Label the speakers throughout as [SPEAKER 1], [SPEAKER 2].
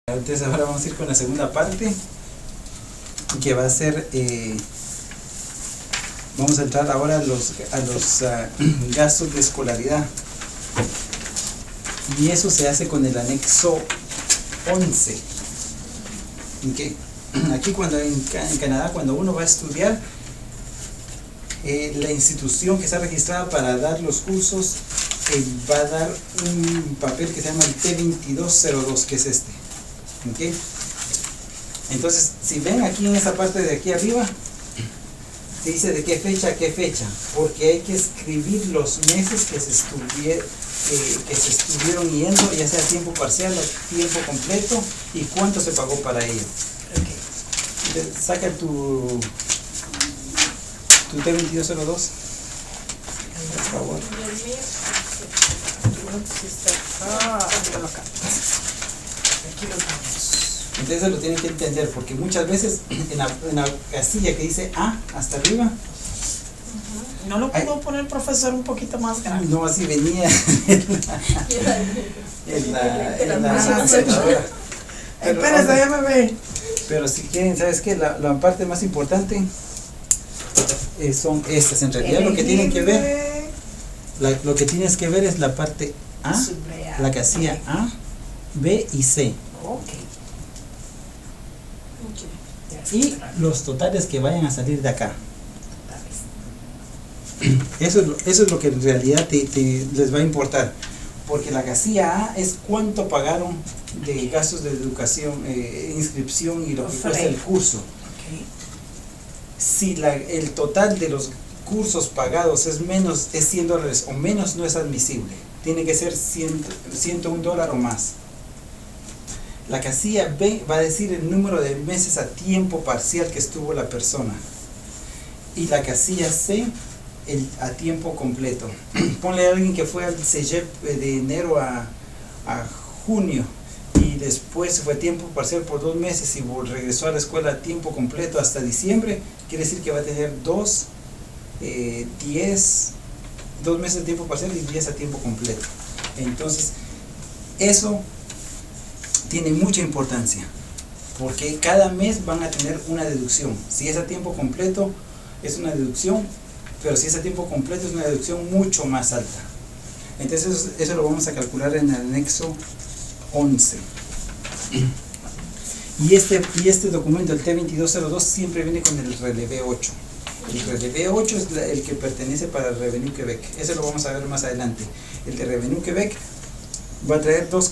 [SPEAKER 1] Entonces ahora vamos a ir con la segunda parte, que va a ser, vamos a entrar ahora a los gastos de escolaridad, y eso se hace con el anexo 11. ¿Okay? Aquí en Canadá, cuando uno va a estudiar, la institución que está registrada para dar los cursos va a dar un papel que se llama el T2202, que es este. ¿Okay? Entonces, si ven aquí en esta parte de aquí arriba, se dice de qué fecha a qué fecha, porque hay que escribir los meses que se estuvieron yendo, ya sea tiempo parcial o tiempo completo, y cuánto se pagó para ello. Okay. Saca tu T2202, por favor. Entonces lo tienen que entender, porque muchas veces en la casilla que dice A hasta arriba,
[SPEAKER 2] ¿no lo puedo poner el profesor un poquito más grande?
[SPEAKER 1] No, así venía en la computadora.
[SPEAKER 2] Espérese, ya me ve.
[SPEAKER 1] Pero si quieren, ¿sabes qué? La parte más importante son estas. En realidad lo que tienen que ver, lo que tienes que ver es la parte A, la casilla A, B y C.
[SPEAKER 2] Okay.
[SPEAKER 1] Y los totales que vayan a salir de acá. Eso es lo que en realidad les va a importar, porque la casilla A es cuánto pagaron de gastos de educación, inscripción y lo que cuesta el curso.
[SPEAKER 2] Okay. Si
[SPEAKER 1] el total de los cursos pagados es $100 o menos, no es admisible. Tiene que ser $101 o más. La casilla B va a decir el número de meses a tiempo parcial que estuvo la persona. Y la casilla C, a tiempo completo. Ponle a alguien que fue al CEGEP de enero a junio y después fue a tiempo parcial por 2 meses y regresó a la escuela a tiempo completo hasta diciembre. Quiere decir que va a tener 2 meses de tiempo parcial y 10 a tiempo completo. Entonces, eso tiene mucha importancia, porque cada mes van a tener una deducción. Si es a tiempo completo, es una deducción, pero si es a tiempo completo, es una deducción mucho más alta. Entonces, eso lo vamos a calcular en el anexo 11. Y este documento, el T2202, siempre viene con el relevé 8. El relevé 8 es el que pertenece para el Revenu Quebec. Eso lo vamos a ver más adelante. El de Revenu Quebec va a traer tres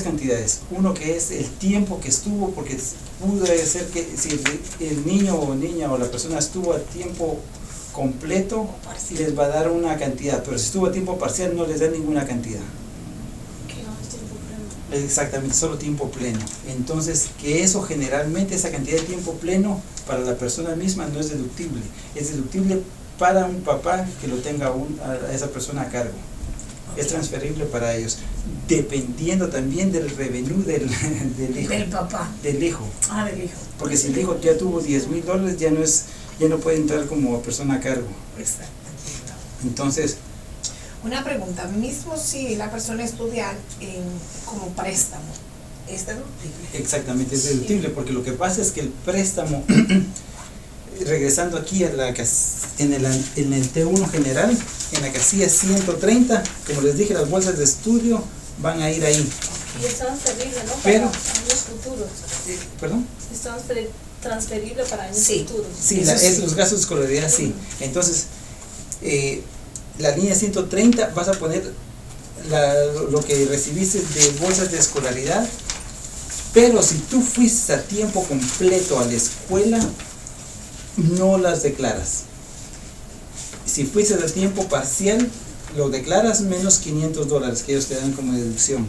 [SPEAKER 1] cantidades. Uno que es el tiempo que estuvo, porque puede ser que si el niño o niña o la persona estuvo a tiempo completo, les va a dar una cantidad, pero si estuvo a tiempo parcial no les da ninguna cantidad. Exactamente, solo tiempo pleno. Entonces, que eso generalmente, esa cantidad de tiempo pleno para la persona misma no es deductible. Es deductible para un papá que lo tenga a esa persona a cargo. Es transferible para ellos, dependiendo también del revenue del hijo.
[SPEAKER 2] Del papá.
[SPEAKER 1] Del hijo.
[SPEAKER 2] Ah, del hijo.
[SPEAKER 1] Porque si el hijo ya tuvo $10,000, ya no puede entrar como persona a cargo.
[SPEAKER 2] Exacto.
[SPEAKER 1] Entonces,
[SPEAKER 2] una pregunta, mismo si la persona estudia como préstamo, ¿es deductible?
[SPEAKER 1] Exactamente, es deductible, porque lo que pasa es que el préstamo, regresando aquí en el T1 general, en la casilla 130, como les dije, las bolsas de estudio van a ir ahí.
[SPEAKER 3] Y es transferible, ¿no?
[SPEAKER 1] Pero,
[SPEAKER 3] para años futuros.
[SPEAKER 1] ¿Perdón?
[SPEAKER 3] Es transferible para años
[SPEAKER 2] Sí.
[SPEAKER 3] futuros.
[SPEAKER 1] Sí, los gastos de escolaridad, sí. Entonces, la línea 130 vas a poner lo que recibiste de bolsas de escolaridad, pero si tú fuiste a tiempo completo a la escuela, no las declaras. Si fuiste a tiempo parcial, lo declaras menos $500 que ellos te dan como deducción.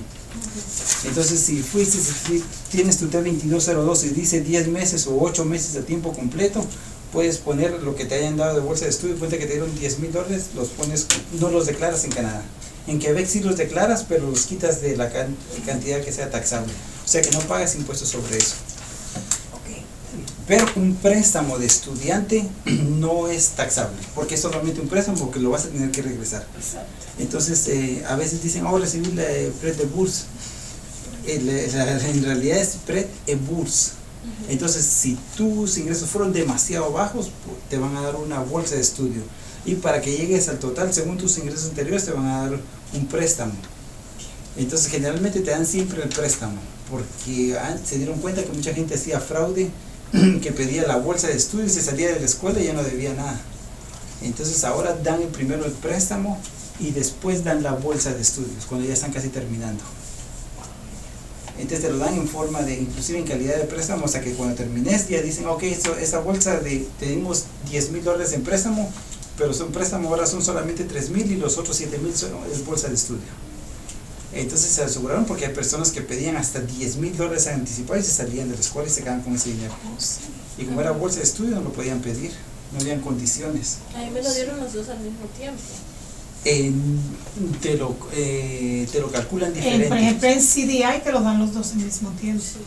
[SPEAKER 1] Entonces, si tienes tu T2202 y dice 10 meses o 8 meses a tiempo completo, puedes poner lo que te hayan dado de bolsa de estudio. Cuenta que te dieron $10,000, los pones, no los declaras en Canadá. En Quebec sí los declaras, pero los quitas de la cantidad que sea taxable. O sea que no pagas impuestos sobre eso. Pero un préstamo de estudiante no es taxable, porque es solamente un préstamo, porque lo vas a tener que regresar.
[SPEAKER 2] Exacto.
[SPEAKER 1] Entonces, a veces dicen, recibí la prêt de bourse. En realidad es spread e burs. Entonces, si tus ingresos fueron demasiado bajos, te van a dar una bolsa de estudio. Y para que llegues al total, según tus ingresos anteriores, te van a dar un préstamo. Entonces, generalmente te dan siempre el préstamo, porque se dieron cuenta que mucha gente hacía fraude, que pedía la bolsa de estudio y se salía de la escuela y ya no debía nada. Entonces, ahora dan primero el préstamo y después dan la bolsa de estudios, cuando ya están casi terminando. Entonces te lo dan en forma de, inclusive en calidad de préstamo, o sea que cuando termines ya dicen, ok, esa bolsa tenemos $10,000 en préstamo, pero son préstamo ahora son solamente 3,000 y los otros 7,000 es bolsa de estudio. Entonces se aseguraron porque hay personas que pedían hasta $10,000 anticipados y se salían de la escuela y se quedaban con ese dinero. Y como era bolsa de estudio no lo podían pedir, no habían condiciones.
[SPEAKER 3] A mí me lo dieron los dos al mismo tiempo.
[SPEAKER 1] Te lo calculan diferente.
[SPEAKER 2] Por ejemplo, en CDI te lo dan los dos al mismo tiempo.
[SPEAKER 3] Sí.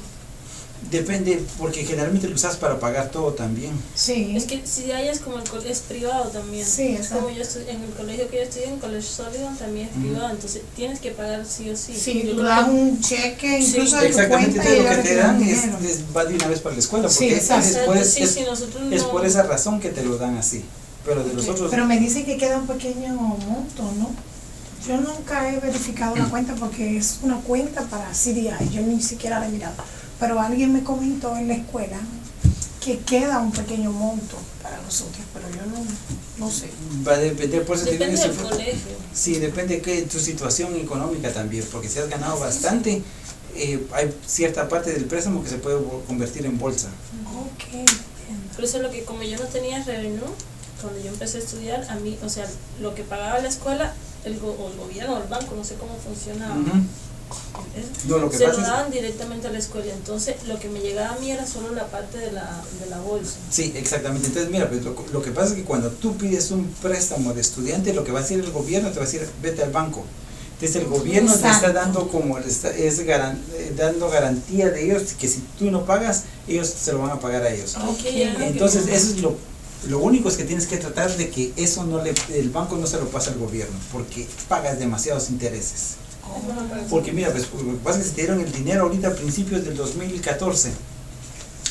[SPEAKER 1] Depende, porque generalmente lo usas para pagar todo también.
[SPEAKER 2] Sí.
[SPEAKER 3] Es que si hay es como es privado también.
[SPEAKER 2] Sí,
[SPEAKER 3] es como
[SPEAKER 2] exacto.
[SPEAKER 3] en el colegio que yo estudié, en College Sullivan, también es privado, entonces tienes que pagar sí o sí.
[SPEAKER 2] Sí,
[SPEAKER 3] Yo
[SPEAKER 2] tú
[SPEAKER 3] creo
[SPEAKER 2] das
[SPEAKER 3] que-
[SPEAKER 2] un cheque incluso de tu
[SPEAKER 1] Exactamente,
[SPEAKER 2] cuenta y
[SPEAKER 1] lo
[SPEAKER 2] ellos
[SPEAKER 1] que te
[SPEAKER 2] retiran
[SPEAKER 1] dan
[SPEAKER 2] dinero.
[SPEAKER 1] va de una vez para la escuela,
[SPEAKER 2] Sí,
[SPEAKER 1] porque
[SPEAKER 2] exacto.
[SPEAKER 3] Sí, nosotros
[SPEAKER 1] es
[SPEAKER 3] no-
[SPEAKER 1] por esa razón que te lo dan así. Pero de los
[SPEAKER 3] Ok,
[SPEAKER 1] otros,
[SPEAKER 2] Pero me dicen que queda un pequeño monto, ¿no? Yo nunca he verificado la cuenta porque es una cuenta para CDI, yo ni siquiera la he mirado. Pero alguien me comentó en la escuela que queda un pequeño monto para nosotros, pero yo no sé.
[SPEAKER 1] va a depender, por eso te digo,
[SPEAKER 3] Depende del
[SPEAKER 1] eso-
[SPEAKER 3] colegio.
[SPEAKER 1] sí, depende de tu situación económica también, porque si has ganado bastante, hay cierta parte del préstamo que se puede convertir en bolsa.
[SPEAKER 2] Ok, entiendo.
[SPEAKER 3] Por eso lo que como yo no tenía revenue, cuando yo empecé a estudiar, a mí, o sea, lo que pagaba la escuela, o el gobierno o el banco, no sé cómo funcionaba,
[SPEAKER 1] Ujú. No, lo que
[SPEAKER 3] se
[SPEAKER 1] pasa
[SPEAKER 3] lo
[SPEAKER 1] es-
[SPEAKER 3] daban directamente a la escuela, entonces lo que me llegaba a mí era solo la parte de la bolsa.
[SPEAKER 1] Sí, exactamente. Entonces, mira, pues lo que pasa es que cuando tú pides un préstamo de estudiante, lo que va a decir el gobierno te va a decir, vete al banco. Entonces el gobierno te está
[SPEAKER 2] Exacto.
[SPEAKER 1] dando dando garantía de ellos que si tú no pagas, ellos se lo van a pagar a ellos.
[SPEAKER 3] Ok, era lo que
[SPEAKER 1] Entonces,
[SPEAKER 3] no-
[SPEAKER 1] eso es lo único es que tienes que tratar de que eso el banco no se lo pase al gobierno, porque pagas demasiados intereses.
[SPEAKER 3] es bueno para el-
[SPEAKER 1] Porque mira, pues lo que pasa es que se te dieron el dinero ahorita a principios del 2014,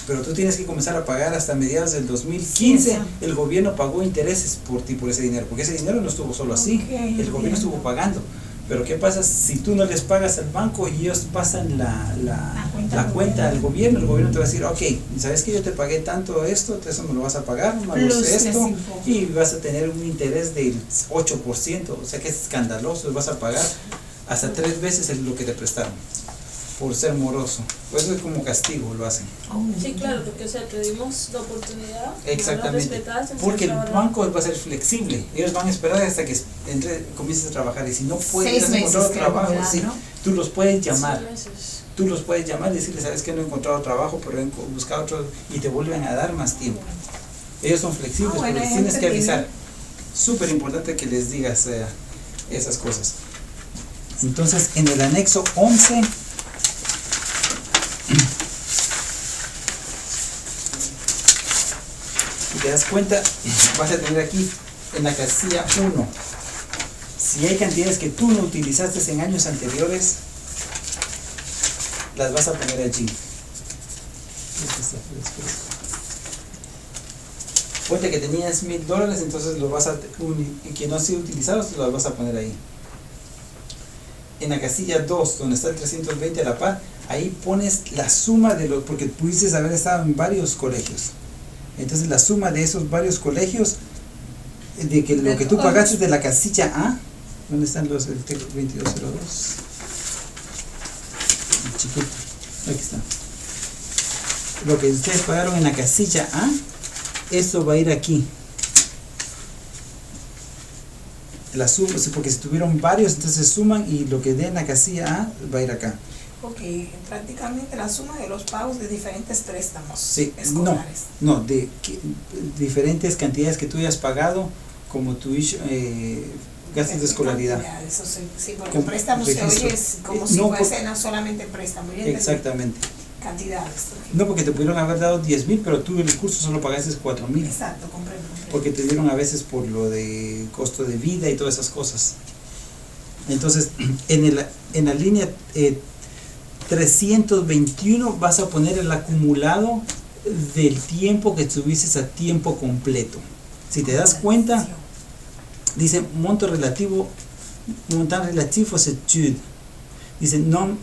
[SPEAKER 1] pero tú tienes que comenzar a pagar hasta mediados del 2015.
[SPEAKER 2] Sí,
[SPEAKER 1] El gobierno pagó intereses por ti por ese dinero, porque ese dinero no estuvo solo así,
[SPEAKER 2] Ok,
[SPEAKER 1] el gobierno
[SPEAKER 2] entiendo.
[SPEAKER 1] estuvo pagando. Pero ¿qué pasa si tú no les pagas al banco y ellos pasan la cuenta al gobierno? El gobierno te va a decir, ok, ¿sabes que yo te pagué tanto esto? Eso me lo vas a pagar, más
[SPEAKER 2] Plus
[SPEAKER 1] esto,
[SPEAKER 2] les impuesto.
[SPEAKER 1] y vas a tener un interés del 8%, o sea que es escandaloso, vas a pagar hasta 3 veces lo que te prestaron por ser moroso. Pues eso es como castigo, lo hacen.
[SPEAKER 3] Sí, claro, porque o sea, te dimos la oportunidad, no la
[SPEAKER 1] Exactamente,
[SPEAKER 3] respetaste,
[SPEAKER 1] porque el
[SPEAKER 3] entonces ahora-
[SPEAKER 1] banco va a ser flexible, ellos van a esperar hasta que comiences a trabajar, y si no puedes
[SPEAKER 2] 6
[SPEAKER 1] encontrar
[SPEAKER 2] meses
[SPEAKER 1] otro
[SPEAKER 2] creo
[SPEAKER 1] trabajo,
[SPEAKER 2] que da,
[SPEAKER 1] sí,
[SPEAKER 2] ¿no?
[SPEAKER 1] tú los puedes llamar.
[SPEAKER 3] 6 meses.
[SPEAKER 1] Tú los puedes llamar y decirles, sabes que no he encontrado trabajo, pero he buscado otro, y te vuelven a dar más tiempo. Ellos son flexibles,
[SPEAKER 2] Ah, bueno,
[SPEAKER 1] pero les
[SPEAKER 2] es
[SPEAKER 1] tienes que
[SPEAKER 2] entendible.
[SPEAKER 1] avisar. Súper importante que les digas esas cosas. Entonces, en el anexo 11, si te das cuenta, vas a tener aquí en la casilla 1, si hay cantidades que tú no utilizaste en años anteriores, las vas a poner allí. Ponte que tenías $1,000, entonces los vas a que no han sido utilizados, los vas a poner ahí. En la casilla 2, donde está el 320 a la par, ahí pones la suma de los, porque pudiste haber estado en varios colegios. Entonces la suma de esos varios colegios, de que lo que tú pagaste de la casilla A, ¿dónde están los del 2202? Chiquito, aquí está. Lo que ustedes pagaron en la casilla A, eso va a ir aquí. La suma, porque si tuvieron varios, entonces suman y lo que dé en la casilla A va a ir acá.
[SPEAKER 2] Ok, prácticamente la suma de los pagos de diferentes préstamos
[SPEAKER 1] Sí,
[SPEAKER 2] escolares.
[SPEAKER 1] no, de diferentes cantidades que tú hayas pagado, como tu gastos de escolaridad.
[SPEAKER 2] Ya, eso sí, porque
[SPEAKER 1] Con
[SPEAKER 2] préstamos se
[SPEAKER 1] registro.
[SPEAKER 2] oye como si
[SPEAKER 1] No,
[SPEAKER 2] fuese solamente préstamo. Ya entendí.
[SPEAKER 1] Exactamente.
[SPEAKER 2] Cantidades.
[SPEAKER 1] No, porque te pudieron haber dado 10,000, pero tú en el curso solo pagaste 4,000.
[SPEAKER 2] Exacto, comprendo.
[SPEAKER 1] Porque te dieron a veces por lo de costo de vida y todas esas cosas. Entonces, en la línea 321 vas a poner el acumulado del tiempo que estuviste a tiempo completo. Si te das cuenta, dice montant relatif aux études. Dice nombre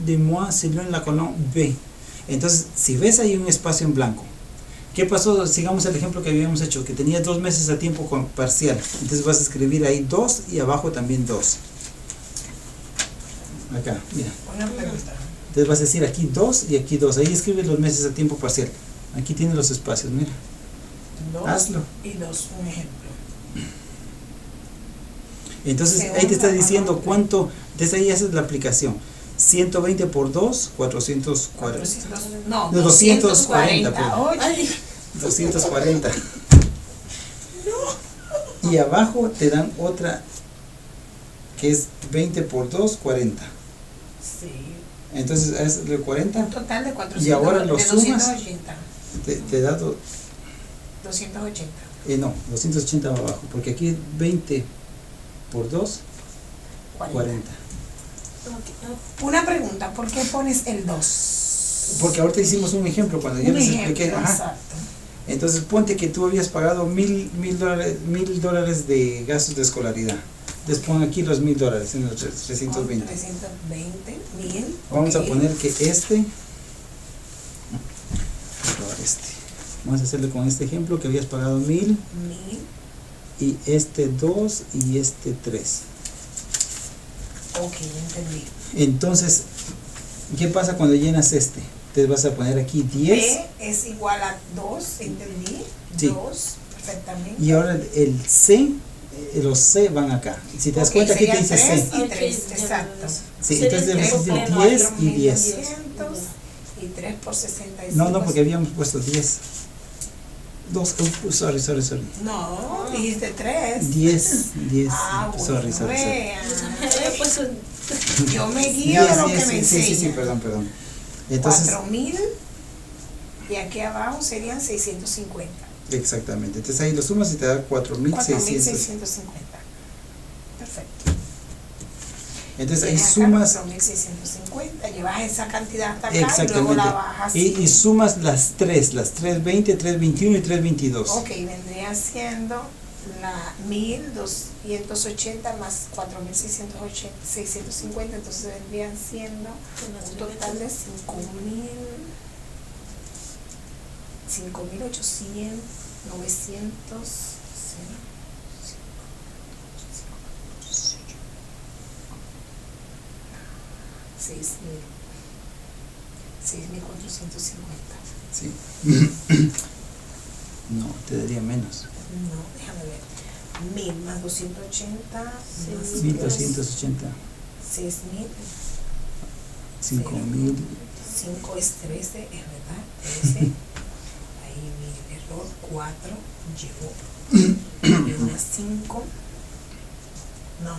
[SPEAKER 1] de mois selon la colonne B. Entonces, si ves ahí un espacio en blanco, ¿qué pasó? Sigamos el ejemplo que habíamos hecho, que tenía 2 meses a tiempo parcial. Entonces vas a escribir ahí 2 y abajo también 2. Acá, mira.
[SPEAKER 2] Una pregunta.
[SPEAKER 1] Entonces vas a decir aquí 2 y aquí 2. Ahí escribes los meses a tiempo parcial. Aquí tienes los espacios, mira.
[SPEAKER 2] 2
[SPEAKER 1] Hazlo.
[SPEAKER 2] y 2, un ejemplo.
[SPEAKER 1] Entonces
[SPEAKER 2] Segunda
[SPEAKER 1] ahí te está diciendo
[SPEAKER 2] columna.
[SPEAKER 1] cuánto, desde ahí haces la aplicación. 120 por 2, 440.
[SPEAKER 2] 400, no,
[SPEAKER 1] No, 240,
[SPEAKER 2] 240. Oye,
[SPEAKER 3] Ay,
[SPEAKER 1] 240. Y abajo te dan otra que es 20 por 2, 40.
[SPEAKER 2] sí.
[SPEAKER 1] Entonces es de 40,
[SPEAKER 2] Un total de 400.
[SPEAKER 1] Y ahora lo
[SPEAKER 2] de
[SPEAKER 1] sumas.
[SPEAKER 2] 280.
[SPEAKER 1] te da
[SPEAKER 2] 280.
[SPEAKER 1] no, 280 abajo, porque aquí es 20 por 2, 40.
[SPEAKER 2] Una pregunta, ¿por qué pones el 2?
[SPEAKER 1] Porque ahorita hicimos un ejemplo cuando yo
[SPEAKER 2] Un
[SPEAKER 1] les
[SPEAKER 2] ejemplo,
[SPEAKER 1] expliqué. Ajá.
[SPEAKER 2] exacto.
[SPEAKER 1] Entonces ponte que tú habías pagado $1,000 de gastos de escolaridad. Les pongo aquí los $1,000 en los 320.
[SPEAKER 2] 320, 1000.
[SPEAKER 1] Vamos
[SPEAKER 2] ok.
[SPEAKER 1] a poner que vamos a hacerle con este ejemplo que habías pagado 1,000
[SPEAKER 2] 1000.
[SPEAKER 1] y 2 y 3.
[SPEAKER 2] Ok, entendí.
[SPEAKER 1] Entonces, ¿qué pasa cuando llenas este? Entonces vas a poner aquí 10
[SPEAKER 2] B es igual a 2, entendí.
[SPEAKER 1] Sí.
[SPEAKER 2] 2, perfectamente.
[SPEAKER 1] y ahora el C, los C van acá. Si te das
[SPEAKER 2] Ok,
[SPEAKER 1] cuenta aquí te
[SPEAKER 2] serían
[SPEAKER 1] dice C.
[SPEAKER 2] 3 y
[SPEAKER 3] Ok,
[SPEAKER 2] 3,
[SPEAKER 3] ya
[SPEAKER 2] exacto.
[SPEAKER 1] Sí,
[SPEAKER 3] Serían
[SPEAKER 1] entonces debes
[SPEAKER 3] tres
[SPEAKER 1] decir
[SPEAKER 3] por
[SPEAKER 1] 10 y 10.
[SPEAKER 2] 4,200 y 3 por 65.
[SPEAKER 1] No, porque habíamos puesto 10. 2, sorry.
[SPEAKER 2] No, dijiste 3.
[SPEAKER 1] 10.
[SPEAKER 2] Ah, bueno,
[SPEAKER 1] Sorry.
[SPEAKER 2] vean.
[SPEAKER 3] pues,
[SPEAKER 2] Yo me guío de lo que me
[SPEAKER 1] Sí,
[SPEAKER 2] enseña.
[SPEAKER 1] perdón. Entonces,
[SPEAKER 2] 4,000 y aquí abajo serían 650.
[SPEAKER 1] exactamente. Entonces ahí lo sumas y te da 4,600.
[SPEAKER 2] 4,650. Perfecto.
[SPEAKER 1] Entonces ahí
[SPEAKER 2] Tienes acá
[SPEAKER 1] sumas
[SPEAKER 2] 4,650, llevas esa cantidad hasta acá y
[SPEAKER 1] exactamente.
[SPEAKER 2] luego la bajas.
[SPEAKER 1] Y sumas las 320, 321 y 322.
[SPEAKER 2] Ok, vendría siendo la 1,280 más 4,650, entonces vendrían siendo un total de 5,800, 900. 6,450.
[SPEAKER 1] Sí. No, te daría menos.
[SPEAKER 2] No, déjame ver. 1,000 más 280 más
[SPEAKER 1] 1,280.
[SPEAKER 2] 6,000.
[SPEAKER 1] 5,000.
[SPEAKER 2] 5 es 13, es verdad. 13. Ahí mi error. 4 llevo una 5. No.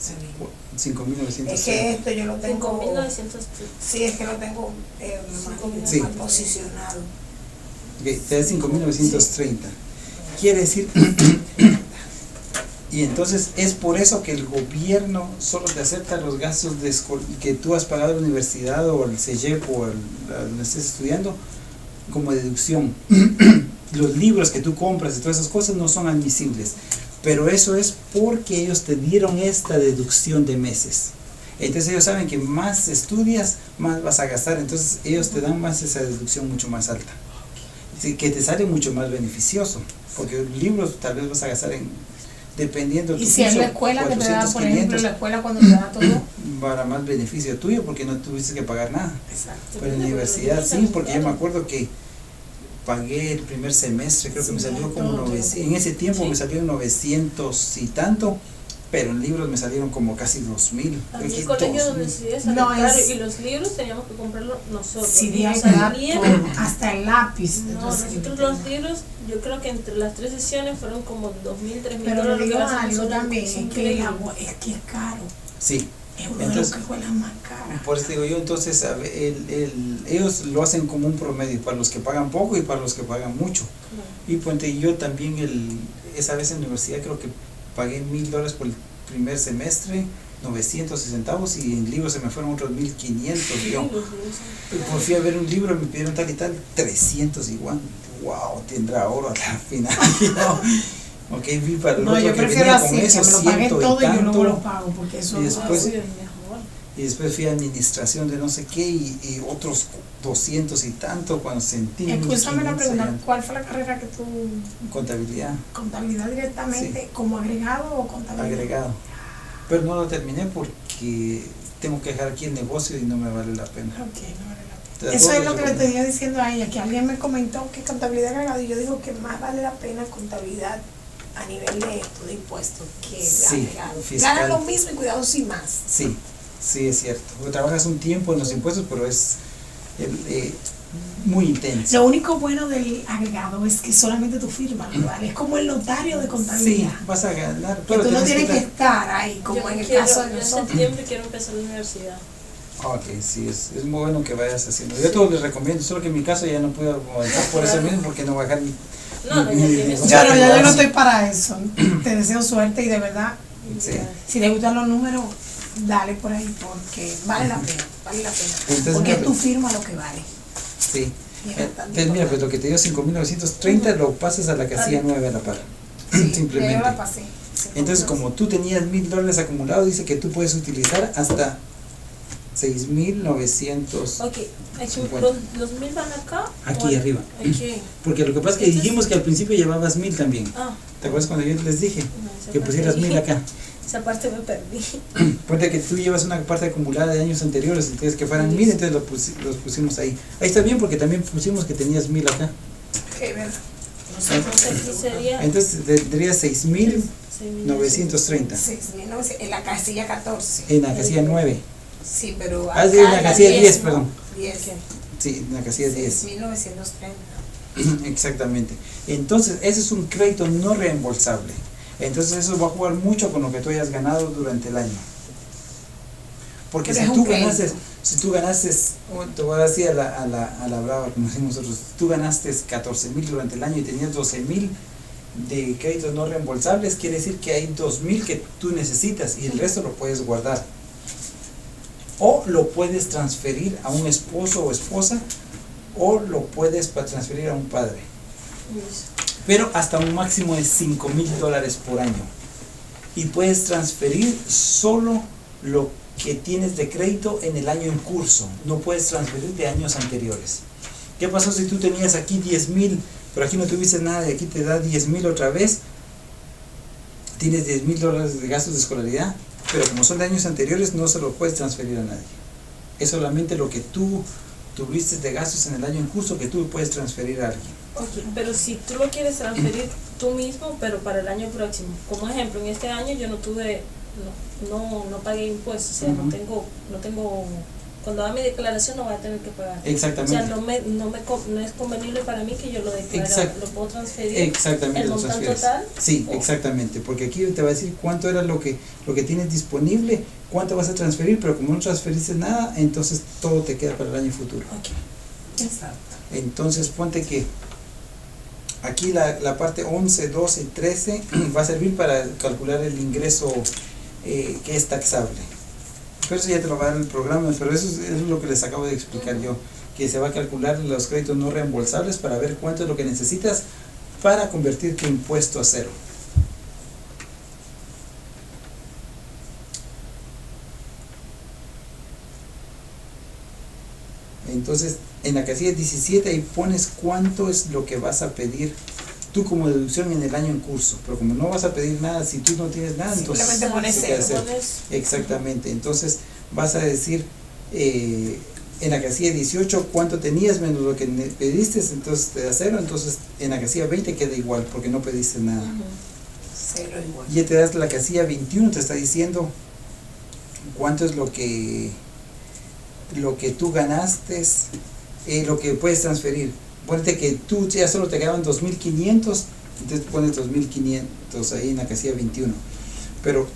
[SPEAKER 2] Se me-
[SPEAKER 1] 5,900.
[SPEAKER 2] Es que esto yo lo tengo.
[SPEAKER 3] 5,900.
[SPEAKER 2] Sí, es que lo tengo
[SPEAKER 1] Sí.
[SPEAKER 2] mal posicionado.
[SPEAKER 1] Ok, te da 5,930. Quiere decir, y entonces es por eso que el gobierno solo te acepta los gastos que tú has pagado a la universidad o el CEGEP o donde estés estudiando como deducción. Los libros que tú compras y todas esas cosas no son admisibles, pero eso es porque ellos te dieron esta deducción de meses. Entonces ellos saben que más estudias, más vas a gastar, entonces ellos te dan más esa deducción mucho más alta. Sí, que te sale mucho más beneficioso, porque libros tal vez vas a gastar dependiendo de
[SPEAKER 2] Y
[SPEAKER 1] tu
[SPEAKER 2] si es
[SPEAKER 1] curso,
[SPEAKER 2] la escuela que te da,
[SPEAKER 1] 400,
[SPEAKER 2] por ejemplo,
[SPEAKER 1] 500,
[SPEAKER 2] la escuela cuando te da todo.
[SPEAKER 1] para más beneficio tuyo, porque no tuviste que pagar nada.
[SPEAKER 2] Exacto.
[SPEAKER 1] Pero en la universidad sí, porque yo me acuerdo que pagué el primer semestre, creo que me
[SPEAKER 2] Sí,
[SPEAKER 1] salió como
[SPEAKER 2] todo.
[SPEAKER 1] 900, en ese tiempo
[SPEAKER 3] Sí.
[SPEAKER 1] me salieron 900 y tanto, pero en libros me salieron como casi 2,000.
[SPEAKER 3] A
[SPEAKER 1] creo
[SPEAKER 3] mí
[SPEAKER 1] que
[SPEAKER 3] el colegio
[SPEAKER 1] 2,000.
[SPEAKER 3] donde estudié salió
[SPEAKER 2] No,
[SPEAKER 3] caro
[SPEAKER 2] es-
[SPEAKER 3] y los libros teníamos que comprarlos nosotros.
[SPEAKER 2] Sí,
[SPEAKER 3] Y nos
[SPEAKER 2] de ahí te da
[SPEAKER 3] salían-
[SPEAKER 2] todo, hasta el lápiz.
[SPEAKER 3] No,
[SPEAKER 2] Entonces,
[SPEAKER 3] nosotros los libros, yo creo que entre las 3 sesiones fueron como 2,000, 3,000
[SPEAKER 2] pero
[SPEAKER 3] dólares.
[SPEAKER 2] le digo
[SPEAKER 3] lo que
[SPEAKER 2] algo
[SPEAKER 3] son
[SPEAKER 2] también,
[SPEAKER 3] son
[SPEAKER 2] es que,
[SPEAKER 3] increíbles.
[SPEAKER 2] es que es caro.
[SPEAKER 1] Sí,
[SPEAKER 2] Es una de
[SPEAKER 1] Entonces-
[SPEAKER 2] las escuelas más caras.
[SPEAKER 1] por eso digo yo, entonces ellos lo hacen como un promedio para los que pagan poco y para los que pagan mucho.
[SPEAKER 3] No.
[SPEAKER 1] Y ponte, yo también esa vez en la universidad creo que pagué $1,000 por el primer semestre 900 centavos y en libros se me fueron otros 1500. Yo
[SPEAKER 3] Los libros son
[SPEAKER 1] fui a ver un libro, me pidieron tal y tal, 300 igual. Wow, tendrá oro a la final. Yo, ok, vi para el
[SPEAKER 2] No,
[SPEAKER 1] otro
[SPEAKER 2] yo
[SPEAKER 1] que
[SPEAKER 2] prefiero
[SPEAKER 1] venía
[SPEAKER 2] así,
[SPEAKER 1] con eso,
[SPEAKER 2] que me lo pague
[SPEAKER 1] 100 y
[SPEAKER 2] todo y yo luego lo
[SPEAKER 1] tanto.
[SPEAKER 2] pago, porque eso
[SPEAKER 1] Y
[SPEAKER 2] es
[SPEAKER 1] después-
[SPEAKER 3] así, es mejor.
[SPEAKER 1] Y después fui a administración de no sé qué y otros 200 y tanto cuando sentí.
[SPEAKER 2] Escúchame la
[SPEAKER 1] 1500
[SPEAKER 2] pregunta,
[SPEAKER 1] allá.
[SPEAKER 2] ¿cuál fue la carrera que tú,
[SPEAKER 1] Contabilidad,
[SPEAKER 2] contabilidad directamente, como agregado o contabilidad?
[SPEAKER 1] agregado. Pero no lo terminé porque tengo que dejar aquí el negocio y no me vale la pena.
[SPEAKER 2] Ok, no vale la
[SPEAKER 1] Te
[SPEAKER 2] pena. Eso
[SPEAKER 1] doy
[SPEAKER 2] es lo que le
[SPEAKER 1] recomiendo.
[SPEAKER 2] estoy diciendo a ella, que alguien me comentó que contabilidad agregada y yo digo que más vale la pena contabilidad a nivel de esto, de impuestos, que
[SPEAKER 1] Sí,
[SPEAKER 2] agregado.
[SPEAKER 1] fiscal.
[SPEAKER 2] Ganan lo mismo y cuidado sin más.
[SPEAKER 1] Sí, sí es cierto. Porque trabajas un tiempo en los impuestos, pero es muy intenso.
[SPEAKER 2] Lo único bueno del agregado es que solamente tu firma lo vale. Es como el notario de
[SPEAKER 1] Sí,
[SPEAKER 2] contabilidad.
[SPEAKER 1] vas a ganar.
[SPEAKER 2] Que tú no tienes que
[SPEAKER 1] dar-
[SPEAKER 2] estar ahí, como
[SPEAKER 3] Yo
[SPEAKER 2] en el
[SPEAKER 3] quiero-
[SPEAKER 2] caso de
[SPEAKER 3] yo en
[SPEAKER 2] nosotros.
[SPEAKER 3] septiembre quiero empezar la universidad.
[SPEAKER 1] Ok, sí, es muy bueno que vayas haciendo. Yo a todos les recomiendo, solo que en mi caso ya no puedo avanzar por eso mismo, porque no bajar mi...
[SPEAKER 3] No, no, ya tienes.
[SPEAKER 1] O
[SPEAKER 2] Yo
[SPEAKER 1] sea,
[SPEAKER 2] no, yo no
[SPEAKER 1] sí.
[SPEAKER 2] estoy para eso. Te deseo suerte y de verdad,
[SPEAKER 1] Sí.
[SPEAKER 2] si te gustan los números, dale por ahí porque vale la pena, vale la pena.
[SPEAKER 1] Entonces,
[SPEAKER 2] Porque
[SPEAKER 1] mira,
[SPEAKER 2] es tu firma lo que vale.
[SPEAKER 1] Sí.
[SPEAKER 2] Y es bastante
[SPEAKER 1] Entonces, mira, pues
[SPEAKER 2] importante.
[SPEAKER 1] lo que te dio 5.930 lo pasas a la casilla 9 a la par.
[SPEAKER 2] Sí,
[SPEAKER 1] Simplemente.
[SPEAKER 2] yo la pasé.
[SPEAKER 1] Entonces, como tú tenías $1,000 acumulados, dice que tú puedes utilizar hasta 6.900.
[SPEAKER 3] Ok, aquí,
[SPEAKER 1] 50.
[SPEAKER 3] los 1000 van acá.
[SPEAKER 1] Aquí
[SPEAKER 3] o
[SPEAKER 1] arriba.
[SPEAKER 3] Aquí.
[SPEAKER 1] Porque lo que pasa es que
[SPEAKER 3] Entonces-
[SPEAKER 1] dijimos que al principio llevabas 1,000 también.
[SPEAKER 3] Ah,
[SPEAKER 1] ¿Te acuerdas cuando yo les dije
[SPEAKER 3] no, esa
[SPEAKER 1] que
[SPEAKER 3] parte
[SPEAKER 1] pusieras 1,000 acá?
[SPEAKER 3] Esa parte me perdí.
[SPEAKER 1] Ponte que tú llevas una parte acumulada de años anteriores, entonces que fueran 1,000, entonces los pusimos ahí. Ahí está bien porque también pusimos que tenías 1,000 acá.
[SPEAKER 2] Ok, verdad.
[SPEAKER 3] Entonces aquí sería
[SPEAKER 1] Entonces tendrías 6.930
[SPEAKER 2] 6.900 en la casilla 14.
[SPEAKER 1] en la casilla 9.
[SPEAKER 2] Sí, pero
[SPEAKER 1] Ah, sí, en la
[SPEAKER 2] acá
[SPEAKER 1] casilla 10,
[SPEAKER 2] ¿no?
[SPEAKER 1] perdón.
[SPEAKER 2] 10.
[SPEAKER 1] Sí, en la casilla 10.
[SPEAKER 2] 6.930.
[SPEAKER 1] Exactamente. Entonces, ese es un crédito no reembolsable. Entonces, eso va a jugar mucho con lo que tú hayas ganado durante el año. Porque
[SPEAKER 2] Pero
[SPEAKER 1] si
[SPEAKER 2] es un
[SPEAKER 1] tú
[SPEAKER 2] crédito.
[SPEAKER 1] ganaste, te voy a decir a la brava, como decimos nosotros, tú ganaste 14,000 durante el año y tenías 12,000 de créditos no reembolsables, quiere decir que hay 2,000 que tú necesitas y el resto lo puedes guardar. O lo puedes transferir a un esposo o esposa, o lo puedes transferir a un padre. Pero hasta un máximo de $5,000 por año. Y puedes transferir solo lo que tienes de crédito en el año en curso. No puedes transferir de años anteriores. ¿Qué pasó si tú tenías aquí 10,000, pero aquí no tuviste nada y aquí te da 10,000 otra vez? Tienes $10,000 de gastos de escolaridad, pero como son de años anteriores no se lo puedes transferir a nadie. Es solamente lo que tú tuviste de gastos en el año en curso que tú puedes transferir a alguien.
[SPEAKER 3] Ok, pero si tú lo quieres transferir tú mismo, pero para el año próximo. Como ejemplo, en este año yo no tuve, no pagué impuestos, o sea,
[SPEAKER 1] Ujú.
[SPEAKER 3] no tengo, cuando haga mi declaración no voy a tener que pagar. O
[SPEAKER 1] Exactamente.
[SPEAKER 3] sea, no es convenible para mí que yo lo declare,
[SPEAKER 1] Exacto.
[SPEAKER 3] lo puedo transferir.
[SPEAKER 1] Exactamente.
[SPEAKER 3] ¿El
[SPEAKER 1] lo
[SPEAKER 3] montante
[SPEAKER 1] transfieres.
[SPEAKER 3] total?
[SPEAKER 1] Sí,
[SPEAKER 3] Oh.
[SPEAKER 1] exactamente, porque aquí te va a decir cuánto era lo que tienes disponible, cuánto vas a transferir, pero como no transferiste nada, entonces todo te queda para el año futuro.
[SPEAKER 3] Ok.
[SPEAKER 2] Exacto.
[SPEAKER 1] Entonces ponte que aquí la parte 11, 12 y 13 va a servir para calcular el ingreso que es taxable. Pero eso ya te lo va a dar el programa, pero eso es lo que les acabo de explicar yo, que se va a calcular los créditos no reembolsables para ver cuánto es lo que necesitas para convertir tu impuesto a cero. Entonces, en la casilla 17 ahí pones cuánto es lo que vas a pedir tú como deducción en el año en curso. Pero como no vas a pedir nada, si tú no tienes nada, entonces
[SPEAKER 2] Simplemente pones
[SPEAKER 1] ¿qué
[SPEAKER 2] cero.
[SPEAKER 1] hacer? Exactamente. Entonces, vas a decir en la casilla 18 cuánto tenías menos lo que pediste, entonces te da cero. Entonces, en la casilla 20 queda igual porque no pediste nada.
[SPEAKER 2] Cero igual.
[SPEAKER 1] Y ya te das la casilla 21, te está diciendo cuánto es lo que tú ganaste, lo que puedes transferir. Ponte que tú ya solo te quedaban 2.500, entonces pones 2.500 ahí en la casilla 21. Pero,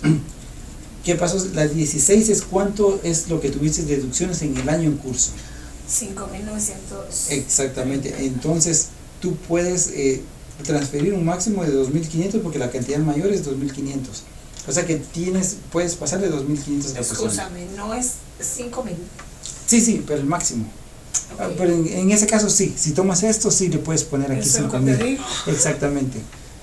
[SPEAKER 1] ¿qué pasó? La 16 es cuánto es lo que tuviste de deducciones en el año en curso.
[SPEAKER 2] 5.900.
[SPEAKER 1] Exactamente. Entonces, tú puedes transferir un máximo de 2.500 porque la cantidad mayor es 2.500. O sea que puedes pasar de 2.500 a la persona.
[SPEAKER 2] Escúchame, no es 5,000.
[SPEAKER 1] Sí, pero el máximo.
[SPEAKER 2] Ok.
[SPEAKER 1] Pero en ese caso sí, si tomas esto, sí le puedes poner aquí
[SPEAKER 2] Eso es lo que
[SPEAKER 1] 5.000.
[SPEAKER 2] te digo.
[SPEAKER 1] Exactamente.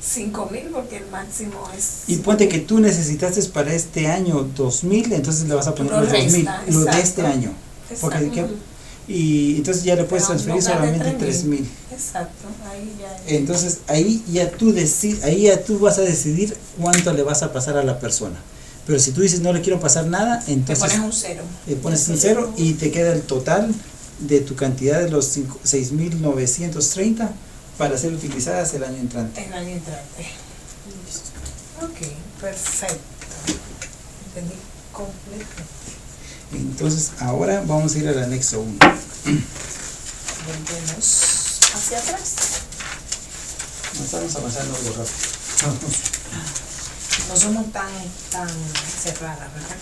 [SPEAKER 2] 5,000 porque el máximo es.
[SPEAKER 1] Y ponte que tú necesitaste para este año 2.000, entonces le vas a poner
[SPEAKER 2] Lo
[SPEAKER 1] los 2.000,
[SPEAKER 2] resta,
[SPEAKER 1] lo de
[SPEAKER 2] exacto.
[SPEAKER 1] este año. Porque,
[SPEAKER 2] Exacto.
[SPEAKER 1] y entonces ya le puedes
[SPEAKER 2] Pero
[SPEAKER 1] transferir
[SPEAKER 2] en lugar de
[SPEAKER 1] solamente 3.000.
[SPEAKER 2] Exacto, ahí ya.
[SPEAKER 1] Entonces ahí ya tú vas a decidir cuánto le vas a pasar a la persona. Pero si tú dices no le quiero pasar nada,
[SPEAKER 2] Te
[SPEAKER 1] entonces
[SPEAKER 2] pones un 0.
[SPEAKER 1] le pones un 0 y te queda el total de tu cantidad de los 6.930 para ser utilizadas el año entrante.
[SPEAKER 2] El año entrante. Ok, perfecto. Entendí completo.
[SPEAKER 1] Entonces ahora vamos a ir al anexo 1.
[SPEAKER 2] Volvemos hacia atrás.
[SPEAKER 1] No estamos avanzando algo rápido.
[SPEAKER 2] No somos tan cerradas, ¿verdad?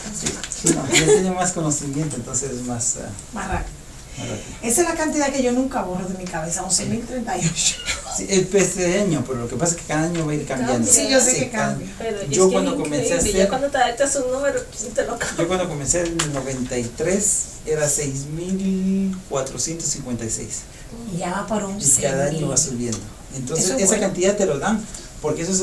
[SPEAKER 1] Sí, no, ya tiene más conocimiento, entonces es más
[SPEAKER 2] Más rápido.
[SPEAKER 1] rápido.
[SPEAKER 2] Esa es la cantidad que yo nunca borro de mi cabeza, 11.038.
[SPEAKER 1] Sí, este año, pero lo que pasa es que cada año va a ir cambiando.
[SPEAKER 2] Sí, yo sé
[SPEAKER 1] Sí,
[SPEAKER 2] que cambia.
[SPEAKER 3] Pero
[SPEAKER 1] Yo
[SPEAKER 3] es
[SPEAKER 1] cuando
[SPEAKER 3] que es
[SPEAKER 1] comencé a
[SPEAKER 3] increíble,
[SPEAKER 1] hacer-
[SPEAKER 3] ya cuando te adaptas a un número, sí te lo
[SPEAKER 1] Yo cuando comencé en el 93 era 6.456
[SPEAKER 2] Y ya va por un
[SPEAKER 1] y cada año va subiendo. Entonces
[SPEAKER 2] Eso es
[SPEAKER 1] esa
[SPEAKER 2] bueno.
[SPEAKER 1] cantidad te lo dan, porque eso es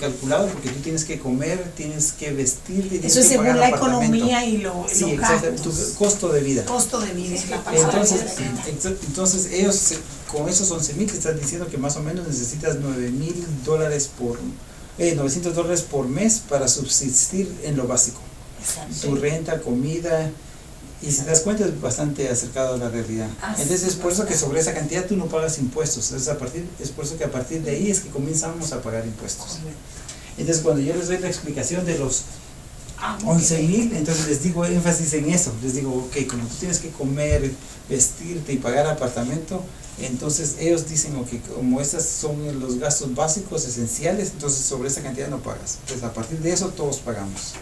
[SPEAKER 1] calculado, porque tú tienes que comer, tienes que vestirte, tienes
[SPEAKER 2] Eso es
[SPEAKER 1] que
[SPEAKER 2] según
[SPEAKER 1] pagar
[SPEAKER 2] la
[SPEAKER 1] apartamento.
[SPEAKER 2] economía y los
[SPEAKER 1] Sí, exactamente, tu
[SPEAKER 2] gastos.
[SPEAKER 1] costo de vida.
[SPEAKER 2] Costo de vida es la palabra.
[SPEAKER 1] Entonces ellos con esos 11.000 te están diciendo que más o menos necesitas $900 por mes para subsistir en lo básico.
[SPEAKER 2] Exacto.
[SPEAKER 1] Tu renta, comida, y si te das cuenta es bastante acercado a la realidad.
[SPEAKER 2] Así
[SPEAKER 1] Entonces es por eso que
[SPEAKER 2] es.
[SPEAKER 1] sobre esa cantidad tú no pagas impuestos. Es por eso que a partir de ahí es que comenzamos a pagar impuestos. Entonces cuando yo les doy la explicación de los 11.000, entonces les digo énfasis en eso. Les digo, ok, como tú tienes que comer, vestirte y pagar apartamento, entonces ellos dicen, ok, como estos son los gastos básicos, esenciales, entonces sobre esa cantidad no pagas. Entonces a partir de eso todos pagamos.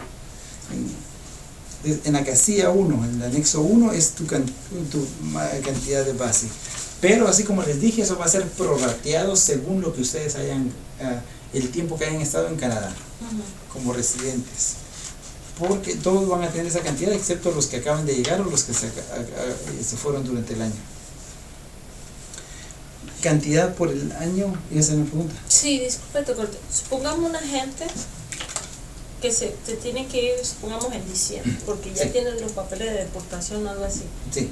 [SPEAKER 1] En la casilla 1, en el anexo 1 es tu cantidad de base. Pero así como les dije, eso va a ser prorrateado según lo que ustedes hayan, el tiempo que hayan estado en Canadá como residentes. Porque todos van a tener esa cantidad excepto los que acaban de llegar o los que se fueron durante el año. Cantidad por el año, y esa es mi pregunta.
[SPEAKER 3] Sí, disculpe, te corté. Supongamos una gente que se tiene que ir, supongamos en diciembre, porque ya
[SPEAKER 1] Sí.
[SPEAKER 3] tienen los papeles de deportación o algo así.
[SPEAKER 1] Sí,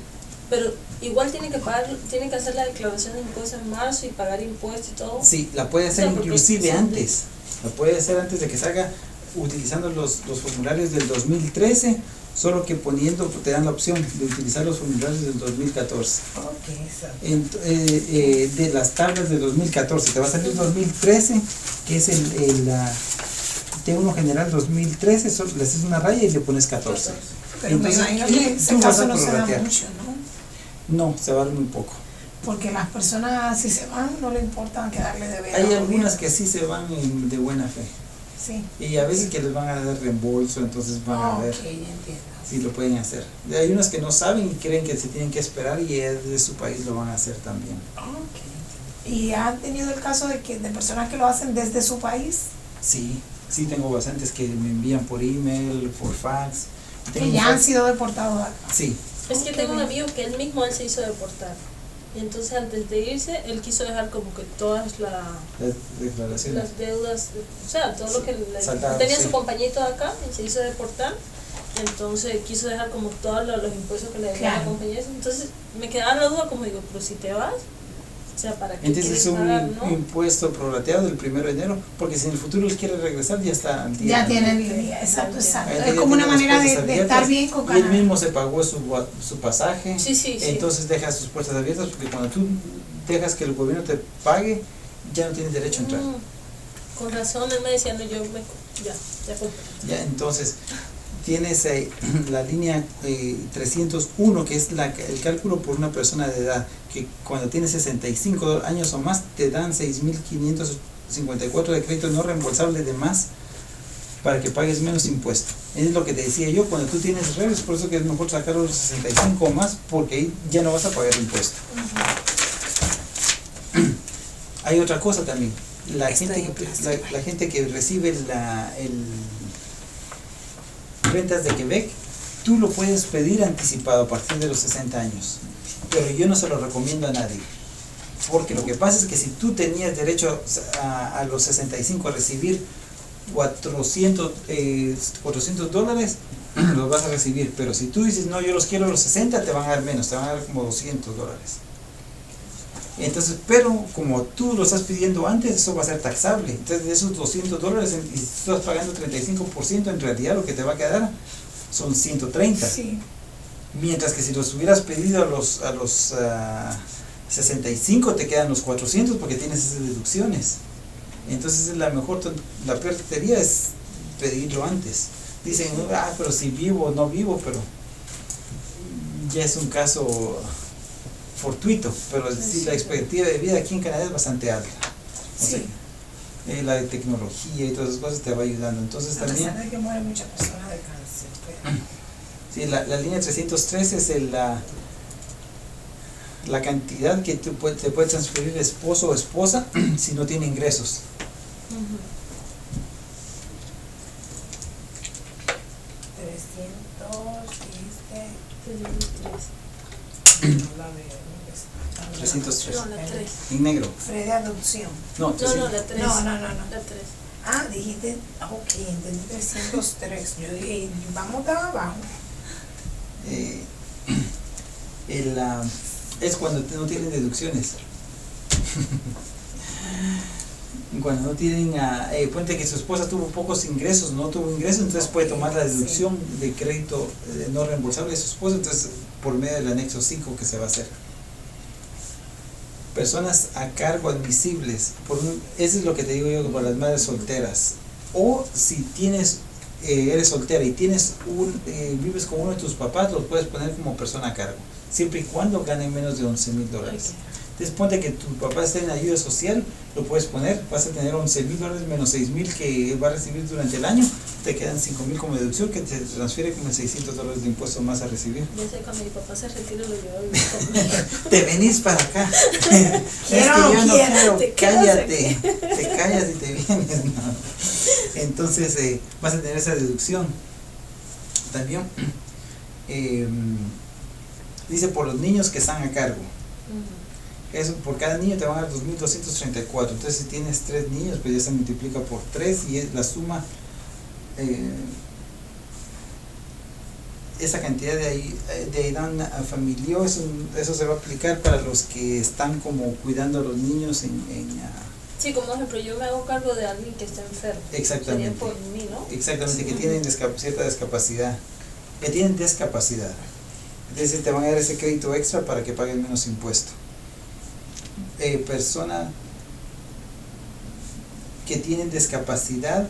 [SPEAKER 3] Pero igual tiene que hacer la declaración de impuestos en marzo y pagar impuestos y todo.
[SPEAKER 1] sí, la puede hacer
[SPEAKER 3] O sea, porque
[SPEAKER 1] inclusive
[SPEAKER 3] son de-
[SPEAKER 1] antes. La puede hacer antes de que salga utilizando los formularios del 2013, solo que te dan la opción de utilizar los formularios del 2014.
[SPEAKER 2] Ok, exacto.
[SPEAKER 1] De las tablas del 2014, te va a salir 2013, que es el T1 general 2013, le haces una raya y le pones 14.
[SPEAKER 2] Pero me
[SPEAKER 1] Entonces,
[SPEAKER 2] imagino que en ese
[SPEAKER 1] tú vas
[SPEAKER 2] caso
[SPEAKER 1] a
[SPEAKER 2] no se da
[SPEAKER 1] prorratear.
[SPEAKER 2] mucho, ¿no?
[SPEAKER 1] No, se va a dar muy poco.
[SPEAKER 2] Porque las personas, si se van, no le importa quedarle de ver.
[SPEAKER 1] Hay algunas que sí se van de buena fe.
[SPEAKER 2] Sí.
[SPEAKER 1] Y a veces que les van a dar reembolso, entonces van a ver
[SPEAKER 2] Ok, ya entiendo.
[SPEAKER 1] si lo pueden hacer. Hay unas que no saben y creen que se tienen que esperar y de su país lo van a hacer también.
[SPEAKER 2] Ok. ¿Y han tenido el caso de personas que lo hacen desde su país?
[SPEAKER 1] Sí, tengo bastantes que me envían por email, por fax.
[SPEAKER 2] Que ya han sido deportados de acá.
[SPEAKER 1] Sí,
[SPEAKER 3] Es que
[SPEAKER 2] Ok,
[SPEAKER 3] tengo un
[SPEAKER 2] bien.
[SPEAKER 3] amigo que él se hizo deportar. Y entonces antes de irse, él quiso dejar como que todas
[SPEAKER 1] las declaraciones.
[SPEAKER 3] las deudas, o sea, todo lo que
[SPEAKER 1] Saldado,
[SPEAKER 3] tenía
[SPEAKER 1] sí.
[SPEAKER 3] su compañito de acá y se hizo deportar. Entonces quiso dejar como todos los impuestos que le debía a la
[SPEAKER 2] Claro.
[SPEAKER 3] compañía. Entonces me quedaba la duda como digo, pero si te vas, o sea, ¿para qué
[SPEAKER 1] Entonces
[SPEAKER 3] quieres
[SPEAKER 1] es un
[SPEAKER 3] pagar, no?
[SPEAKER 1] impuesto prorrateado del 1 de enero, porque si en el futuro él quiere regresar ya está al día.
[SPEAKER 2] Ya tienen el día, exacto, exacto.
[SPEAKER 1] Ahí
[SPEAKER 2] Es
[SPEAKER 1] ya
[SPEAKER 2] como una
[SPEAKER 1] tiene las
[SPEAKER 2] manera
[SPEAKER 1] puertas
[SPEAKER 2] de
[SPEAKER 1] abiertas,
[SPEAKER 2] estar bien con
[SPEAKER 1] y él
[SPEAKER 2] Canadá.
[SPEAKER 1] mismo se pagó su pasaje,
[SPEAKER 3] Sí, sí, sí.
[SPEAKER 1] entonces deja sus puertas abiertas, porque cuando tú dejas que el gobierno te pague, ya no tienes derecho a entrar.
[SPEAKER 3] Con razón, él me decía, no, ya compré.
[SPEAKER 1] Ya, entonces tienes la línea 301, que es el cálculo por una persona de edad, que cuando tienes 65 años o más te dan 6.554 de crédito no reembolsable de más para que pagues menos impuesto. Es lo que te decía yo, cuando tú tienes redes, por eso que es mejor sacar los 65 o más, porque ahí ya no vas a pagar impuesto. Hay otra cosa también, la gente que recibe rentas de Quebec, tú lo puedes pedir anticipado a partir de los 60 años. Pero yo no se lo recomiendo a nadie. Porque lo que pasa es que si tú tenías derecho a los 65 a recibir $400, los vas a recibir. Pero si tú dices, no, yo los quiero a los 60, te van a dar menos, te van a dar como $200. Entonces, pero como tú lo estás pidiendo antes, eso va a ser taxable. Entonces, de esos $200, y si tú estás pagando 35%, en realidad lo que te va a quedar son 130.
[SPEAKER 2] Sí.
[SPEAKER 1] Mientras que si los hubieras pedido a los 65, te quedan los 400 porque tienes esas deducciones. Entonces, la peor tontería es pedirlo antes. Dicen, pero si vivo o no vivo, pero ya es un caso fortuito, pero sí, la expectativa de vida aquí en Canadá es bastante alta. O
[SPEAKER 2] Sí.
[SPEAKER 1] sea, la de tecnología y todas esas cosas te va ayudando. Entonces
[SPEAKER 2] A
[SPEAKER 1] también,
[SPEAKER 2] pesar de que mueren muchas personas de cáncer. Pero...
[SPEAKER 1] sí, la línea 313 es la cantidad que te puede transferir esposo o esposa si no tiene ingresos.
[SPEAKER 3] Ujú.
[SPEAKER 2] 300,
[SPEAKER 3] No,
[SPEAKER 2] la de...
[SPEAKER 1] 303.
[SPEAKER 3] la 3.
[SPEAKER 1] En negro.
[SPEAKER 2] Fred de adopción.
[SPEAKER 1] No,
[SPEAKER 3] No,
[SPEAKER 1] 300.
[SPEAKER 3] la 3.
[SPEAKER 2] No.
[SPEAKER 3] La 3.
[SPEAKER 2] Ah, dijiste, ok, entendí 303. Yo dije, vamos tan abajo.
[SPEAKER 1] Es cuando no tienen deducciones. Cuando no tienen, ponte que su esposa tuvo pocos ingresos, no tuvo ingresos, entonces puede tomar la deducción de crédito no reembolsable de su esposa, entonces por medio del anexo 5 que se va a hacer. Personas a cargo admisibles, eso es lo que te digo yo para las madres solteras. O si eres soltera y vives con uno de tus papás, los puedes poner como persona a cargo, siempre y cuando ganen menos de $11,000. Entonces ponte que tu papá esté en ayuda social, lo puedes poner, vas a tener $11,000 menos 6,000 que va a recibir durante el año, te quedan 5,000 como deducción que te transfiere como $600 de impuesto más a recibir.
[SPEAKER 3] Ya sé, cuando mi papá se retire lo llevo a vivir conmigo.
[SPEAKER 1] Te venís para acá.
[SPEAKER 2] Quiero
[SPEAKER 1] es que yo no
[SPEAKER 2] quiero.
[SPEAKER 1] quiero,
[SPEAKER 3] Te quedas
[SPEAKER 1] cállate, te callas y te vienes. No. Entonces vas a tener esa deducción. También dice por los niños que están a cargo. Eso, por cada niño te van a dar 2.234. Entonces si tienes 3 niños, pues ya se multiplica por 3 y es la suma, esa cantidad de ahí dan a familia, eso se va a aplicar para los que están como cuidando a los niños
[SPEAKER 3] Sí, como ejemplo, yo me hago cargo de alguien que está enfermo.
[SPEAKER 1] exactamente.
[SPEAKER 3] Sería por mí, ¿no?
[SPEAKER 1] Exactamente, que tienen cierta discapacidad. Que tienen discapacidad. Entonces te van a dar ese crédito extra para que paguen menos impuesto. Persona que tienen discapacidad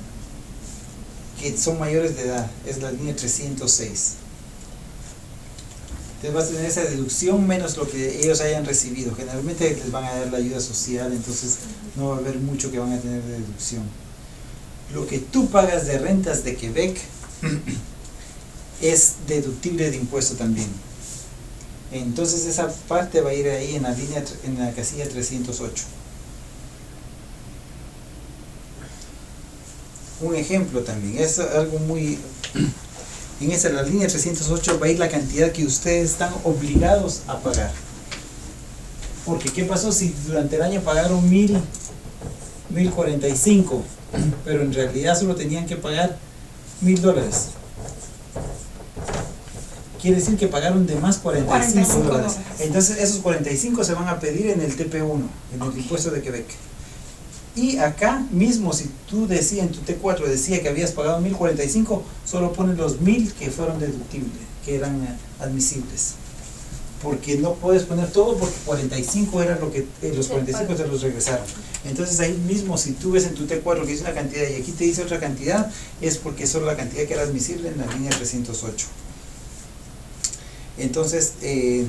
[SPEAKER 1] que son mayores de edad, es la línea 306. Entonces vas a tener esa deducción menos lo que ellos hayan recibido. Generalmente les van a dar la ayuda social, entonces no va a haber mucho que van a tener de deducción. Lo que tú pagas de rentas de Quebec es deductible de impuesto también. Entonces esa parte va a ir ahí en la casilla 308. Un ejemplo también, es algo muy... En la línea 308 va a ir la cantidad que ustedes están obligados a pagar. Porque ¿qué pasó si durante el año pagaron 1,045, pero en realidad solo tenían que pagar $1,000? Quiere decir que pagaron de más $45. Entonces esos 45 se van a pedir en el TP1, en el impuesto de Quebec. Y acá mismo, si tú decías en tu T4 decía que habías pagado 1,045, solo pones los 1,000 que fueron deductibles, que eran admisibles. Porque no puedes poner todo, porque 45 era lo que los 45 te los regresaron. Entonces ahí mismo, si tú ves en tu T4 que dice una cantidad y aquí te dice otra cantidad, es porque solo la cantidad que era admisible en la línea 308. Entonces, si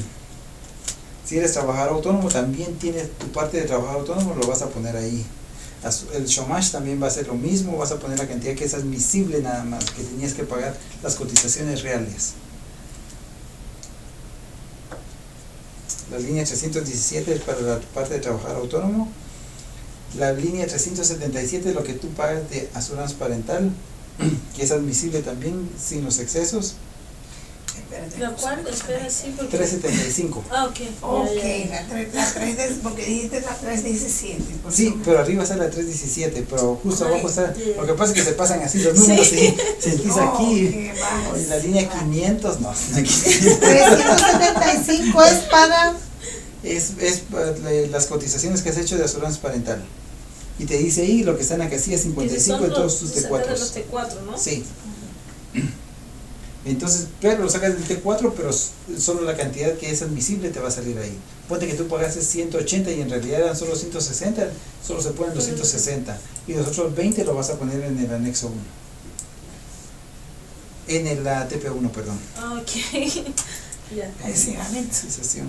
[SPEAKER 1] eres trabajador autónomo, también tienes tu parte de trabajador autónomo, lo vas a poner ahí. El chômage también va a ser lo mismo, vas a poner la cantidad que es admisible nada más, que tenías que pagar las cotizaciones reales. La línea 317 es para la parte de trabajador autónomo. La línea 377 es lo que tú pagas de assurance parental. que es admisible también sin los excesos,
[SPEAKER 2] Espérate.
[SPEAKER 3] ¿La cual? Espera, sí, porque...
[SPEAKER 1] 375.
[SPEAKER 3] Ah, ok.
[SPEAKER 2] Ok,
[SPEAKER 3] Ya, ya.
[SPEAKER 2] la 3, porque dijiste la 317.
[SPEAKER 1] Sí, pero arriba está la 317, pero justo abajo está,
[SPEAKER 3] Ay,
[SPEAKER 1] lo que pasa es que se pasan así los números
[SPEAKER 3] Sí.
[SPEAKER 1] y sentís aquí,
[SPEAKER 2] qué bajo.
[SPEAKER 1] oye, la línea 500, no, aquí
[SPEAKER 2] 375 es para...
[SPEAKER 1] es las cotizaciones que has hecho de aseguranza parental. Y te dice ahí lo que está en la casilla 55 de todos tus
[SPEAKER 3] de
[SPEAKER 1] T4.
[SPEAKER 3] los T4, ¿no?
[SPEAKER 1] Sí. Entonces, pero lo sacas del T4, pero solo la cantidad que es admisible te va a salir ahí. Ponte que tú pagaste 180 y en realidad eran solo 160, solo se ponen los 160. Y los otros 20 lo vas a poner en el anexo 1. En el TP1, perdón.
[SPEAKER 3] Ah, ok. Ya.
[SPEAKER 2] Ese anexo.
[SPEAKER 1] Cotización.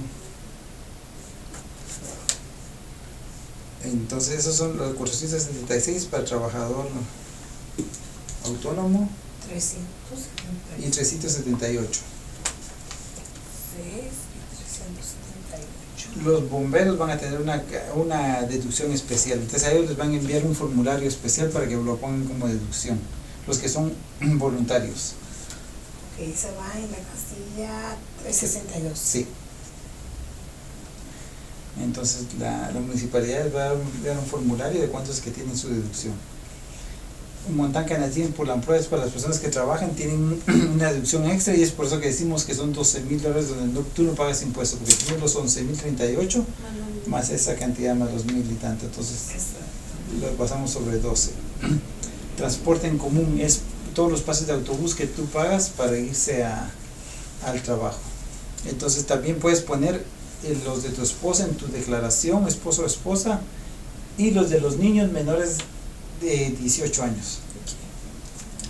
[SPEAKER 1] Entonces, esos son los 476 para el trabajador autónomo.
[SPEAKER 2] 378.
[SPEAKER 1] Y 378.
[SPEAKER 2] 378.
[SPEAKER 1] Los bomberos van a tener una deducción especial. Entonces a ellos les van a enviar un formulario especial para que lo pongan como deducción. Los que son voluntarios.
[SPEAKER 2] Ok, se va en la casilla 362.
[SPEAKER 1] Sí. Entonces la municipalidad les va a enviar un formulario de cuántos que tienen su deducción. Montan Canadien por la prueba es para las personas que trabajan, tienen una deducción extra y es por eso que decimos que son $12,000 donde tú no pagas impuestos, porque tienes los 11,038 más esa cantidad más los 1,000 y tanto, entonces lo pasamos sobre 12. Transporte en común es todos los pases de autobús que tú pagas para irse al trabajo. Entonces también puedes poner los de tu esposa en tu declaración, esposo o esposa, y los de los niños menores de 18 años.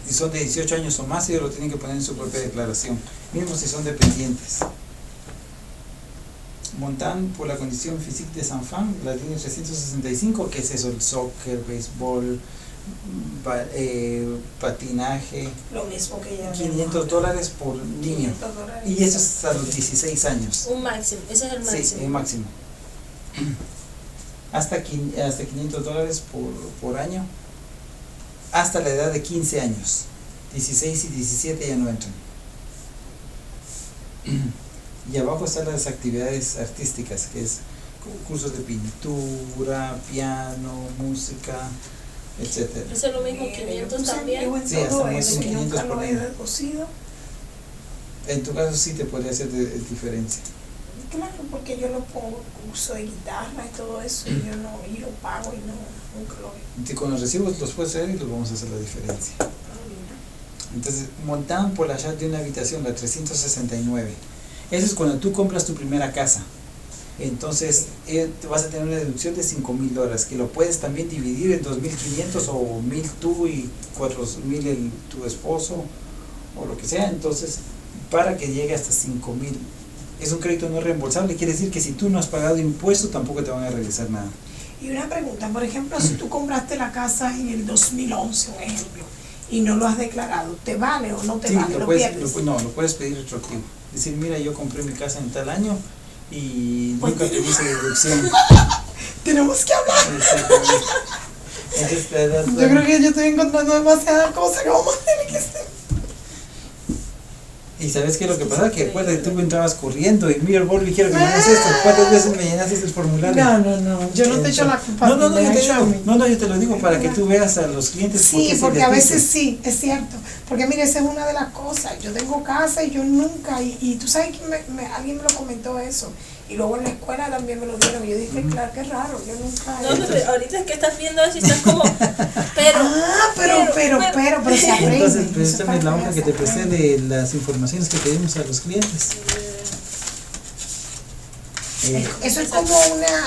[SPEAKER 1] Si son de 18 años o más, ellos lo tienen que poner en su propia declaración, mismo si son dependientes. Montan por la condición física de Sanfán, la línea 365, que es eso, el soccer, béisbol, patinaje,
[SPEAKER 2] Lo mismo que ya.
[SPEAKER 1] $500 por niño.
[SPEAKER 2] $500.
[SPEAKER 1] Y eso es hasta los 16 años.
[SPEAKER 3] Un máximo, ese es el máximo.
[SPEAKER 1] Sí, el máximo. Hasta $500 por año, hasta la edad de 15 años. 16 y 17 ya no entran. Y abajo están las actividades artísticas, que es cursos de pintura, piano, música, etcétera.
[SPEAKER 3] Ese es lo mismo, 500 también.
[SPEAKER 1] Sí, hasta
[SPEAKER 2] Todo
[SPEAKER 1] más
[SPEAKER 2] eso,
[SPEAKER 1] de
[SPEAKER 2] que
[SPEAKER 1] 500
[SPEAKER 2] nunca lo
[SPEAKER 1] por
[SPEAKER 2] he
[SPEAKER 1] año.
[SPEAKER 2] cocido.
[SPEAKER 1] En tu caso sí te podría hacer diferencia.
[SPEAKER 2] Claro, porque yo lo pongo curso de guitarra y todo eso, y yo no, y lo pago y no, nunca lo he.
[SPEAKER 1] Si con los recibos los puedes hacer y los vamos a hacer la diferencia. Entonces, montaban por la chat de una habitación, la 369. Eso es cuando tú compras tu primera casa. Entonces, te vas a tener una deducción de $5,000, que lo puedes también dividir en 2,500 o 1,000 tú y 4,000 tu esposo o lo que sea. Entonces, para que llegue hasta 5,000. Es un crédito no reembolsable, quiere decir que si tú no has pagado impuestos tampoco te van a regresar nada.
[SPEAKER 2] Y una pregunta, por ejemplo, si tú compraste la casa en el 2011, un ejemplo, y no lo has declarado, ¿te vale o no te
[SPEAKER 1] Sí,
[SPEAKER 2] vale?
[SPEAKER 1] lo
[SPEAKER 2] ¿Lo
[SPEAKER 1] puedes,
[SPEAKER 2] pierdes?
[SPEAKER 1] lo puedes pedir retroactivo. Decir, mira, yo compré mi casa en tal año y
[SPEAKER 2] Pues
[SPEAKER 1] nunca te hice deducción.
[SPEAKER 2] Tenemos que hablar.
[SPEAKER 1] Exactamente. Entonces te das
[SPEAKER 2] Yo creo que yo estoy encontrando demasiadas cosas que vamos a tener que hacer.
[SPEAKER 1] Y sabes qué es lo que pasa, que acuérdate, tú entrabas corriendo y mira, Bobby, quiero que me llenes esto. ¿Cuántas veces me llenaste el formulario?
[SPEAKER 2] No, yo no te echo la culpa.
[SPEAKER 1] No,
[SPEAKER 2] me
[SPEAKER 1] yo
[SPEAKER 2] la
[SPEAKER 1] te
[SPEAKER 2] echo a
[SPEAKER 1] digo,
[SPEAKER 2] mí.
[SPEAKER 1] yo te lo digo para que tú veas a los clientes.
[SPEAKER 2] Sí, porque
[SPEAKER 1] les
[SPEAKER 2] a
[SPEAKER 1] dice.
[SPEAKER 2] veces sí, es cierto. Porque mire, esa es una de las cosas. Yo tengo casa y yo nunca, y tú sabes que alguien me lo comentó eso. Y luego en la escuela también me lo dieron. Y yo dije, claro, qué raro, yo nunca.
[SPEAKER 3] No, pero ahorita es que estás viendo eso y estás como, pero
[SPEAKER 2] Se aprende.
[SPEAKER 1] Entonces,
[SPEAKER 2] Eso
[SPEAKER 1] préstame
[SPEAKER 2] es
[SPEAKER 1] la
[SPEAKER 2] para
[SPEAKER 1] hoja
[SPEAKER 2] que
[SPEAKER 1] que te
[SPEAKER 2] se
[SPEAKER 1] presté
[SPEAKER 2] aprenda.
[SPEAKER 1] de las informaciones que pedimos a los clientes.
[SPEAKER 2] Eso es como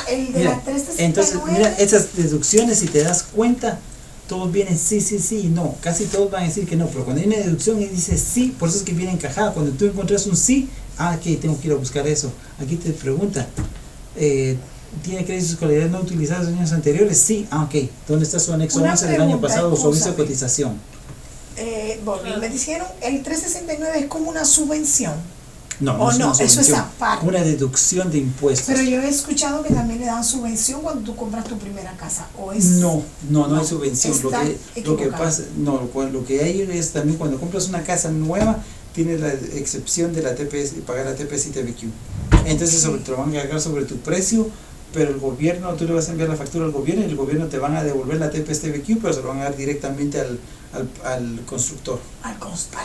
[SPEAKER 2] el de
[SPEAKER 1] Mira,
[SPEAKER 2] la 369.
[SPEAKER 1] entonces, mira, esas deducciones, si te das cuenta, todos vienen sí y no. Casi todos van a decir que no, pero cuando hay una deducción y dice sí, por eso es que viene encajada. Cuando tú encuentras un sí, ok, tengo que ir a buscar eso. Aquí te pregunta, ¿tiene créditos de escolaridad no utilizados en años anteriores? Sí, ok. ¿Dónde está su anexo
[SPEAKER 2] Una
[SPEAKER 1] 11 del año
[SPEAKER 2] pregunta,
[SPEAKER 1] pasado o su aviso de
[SPEAKER 2] escúchame.
[SPEAKER 1] cotización?
[SPEAKER 2] Me dijeron, el 369 es como una subvención.
[SPEAKER 1] No,
[SPEAKER 2] o
[SPEAKER 1] es
[SPEAKER 2] no,
[SPEAKER 1] una
[SPEAKER 2] eso es
[SPEAKER 1] subvención,
[SPEAKER 2] aparte.
[SPEAKER 1] una deducción de impuestos.
[SPEAKER 2] Pero yo he escuchado que también le dan subvención cuando tú compras tu primera casa, o es...
[SPEAKER 1] No
[SPEAKER 2] No,
[SPEAKER 1] hay subvención. Lo
[SPEAKER 2] está
[SPEAKER 1] que
[SPEAKER 2] equivocado.
[SPEAKER 1] pasa, no, lo que hay es también cuando compras una casa nueva, tienes la excepción de la TPS, pagar la TPS y TVQ. Entonces te lo van a cargar sobre tu precio, pero el gobierno, tú le vas a enviar la factura al gobierno y el gobierno te van a devolver la TPS TVQ, pero se lo van a dar directamente al constructor.
[SPEAKER 2] Al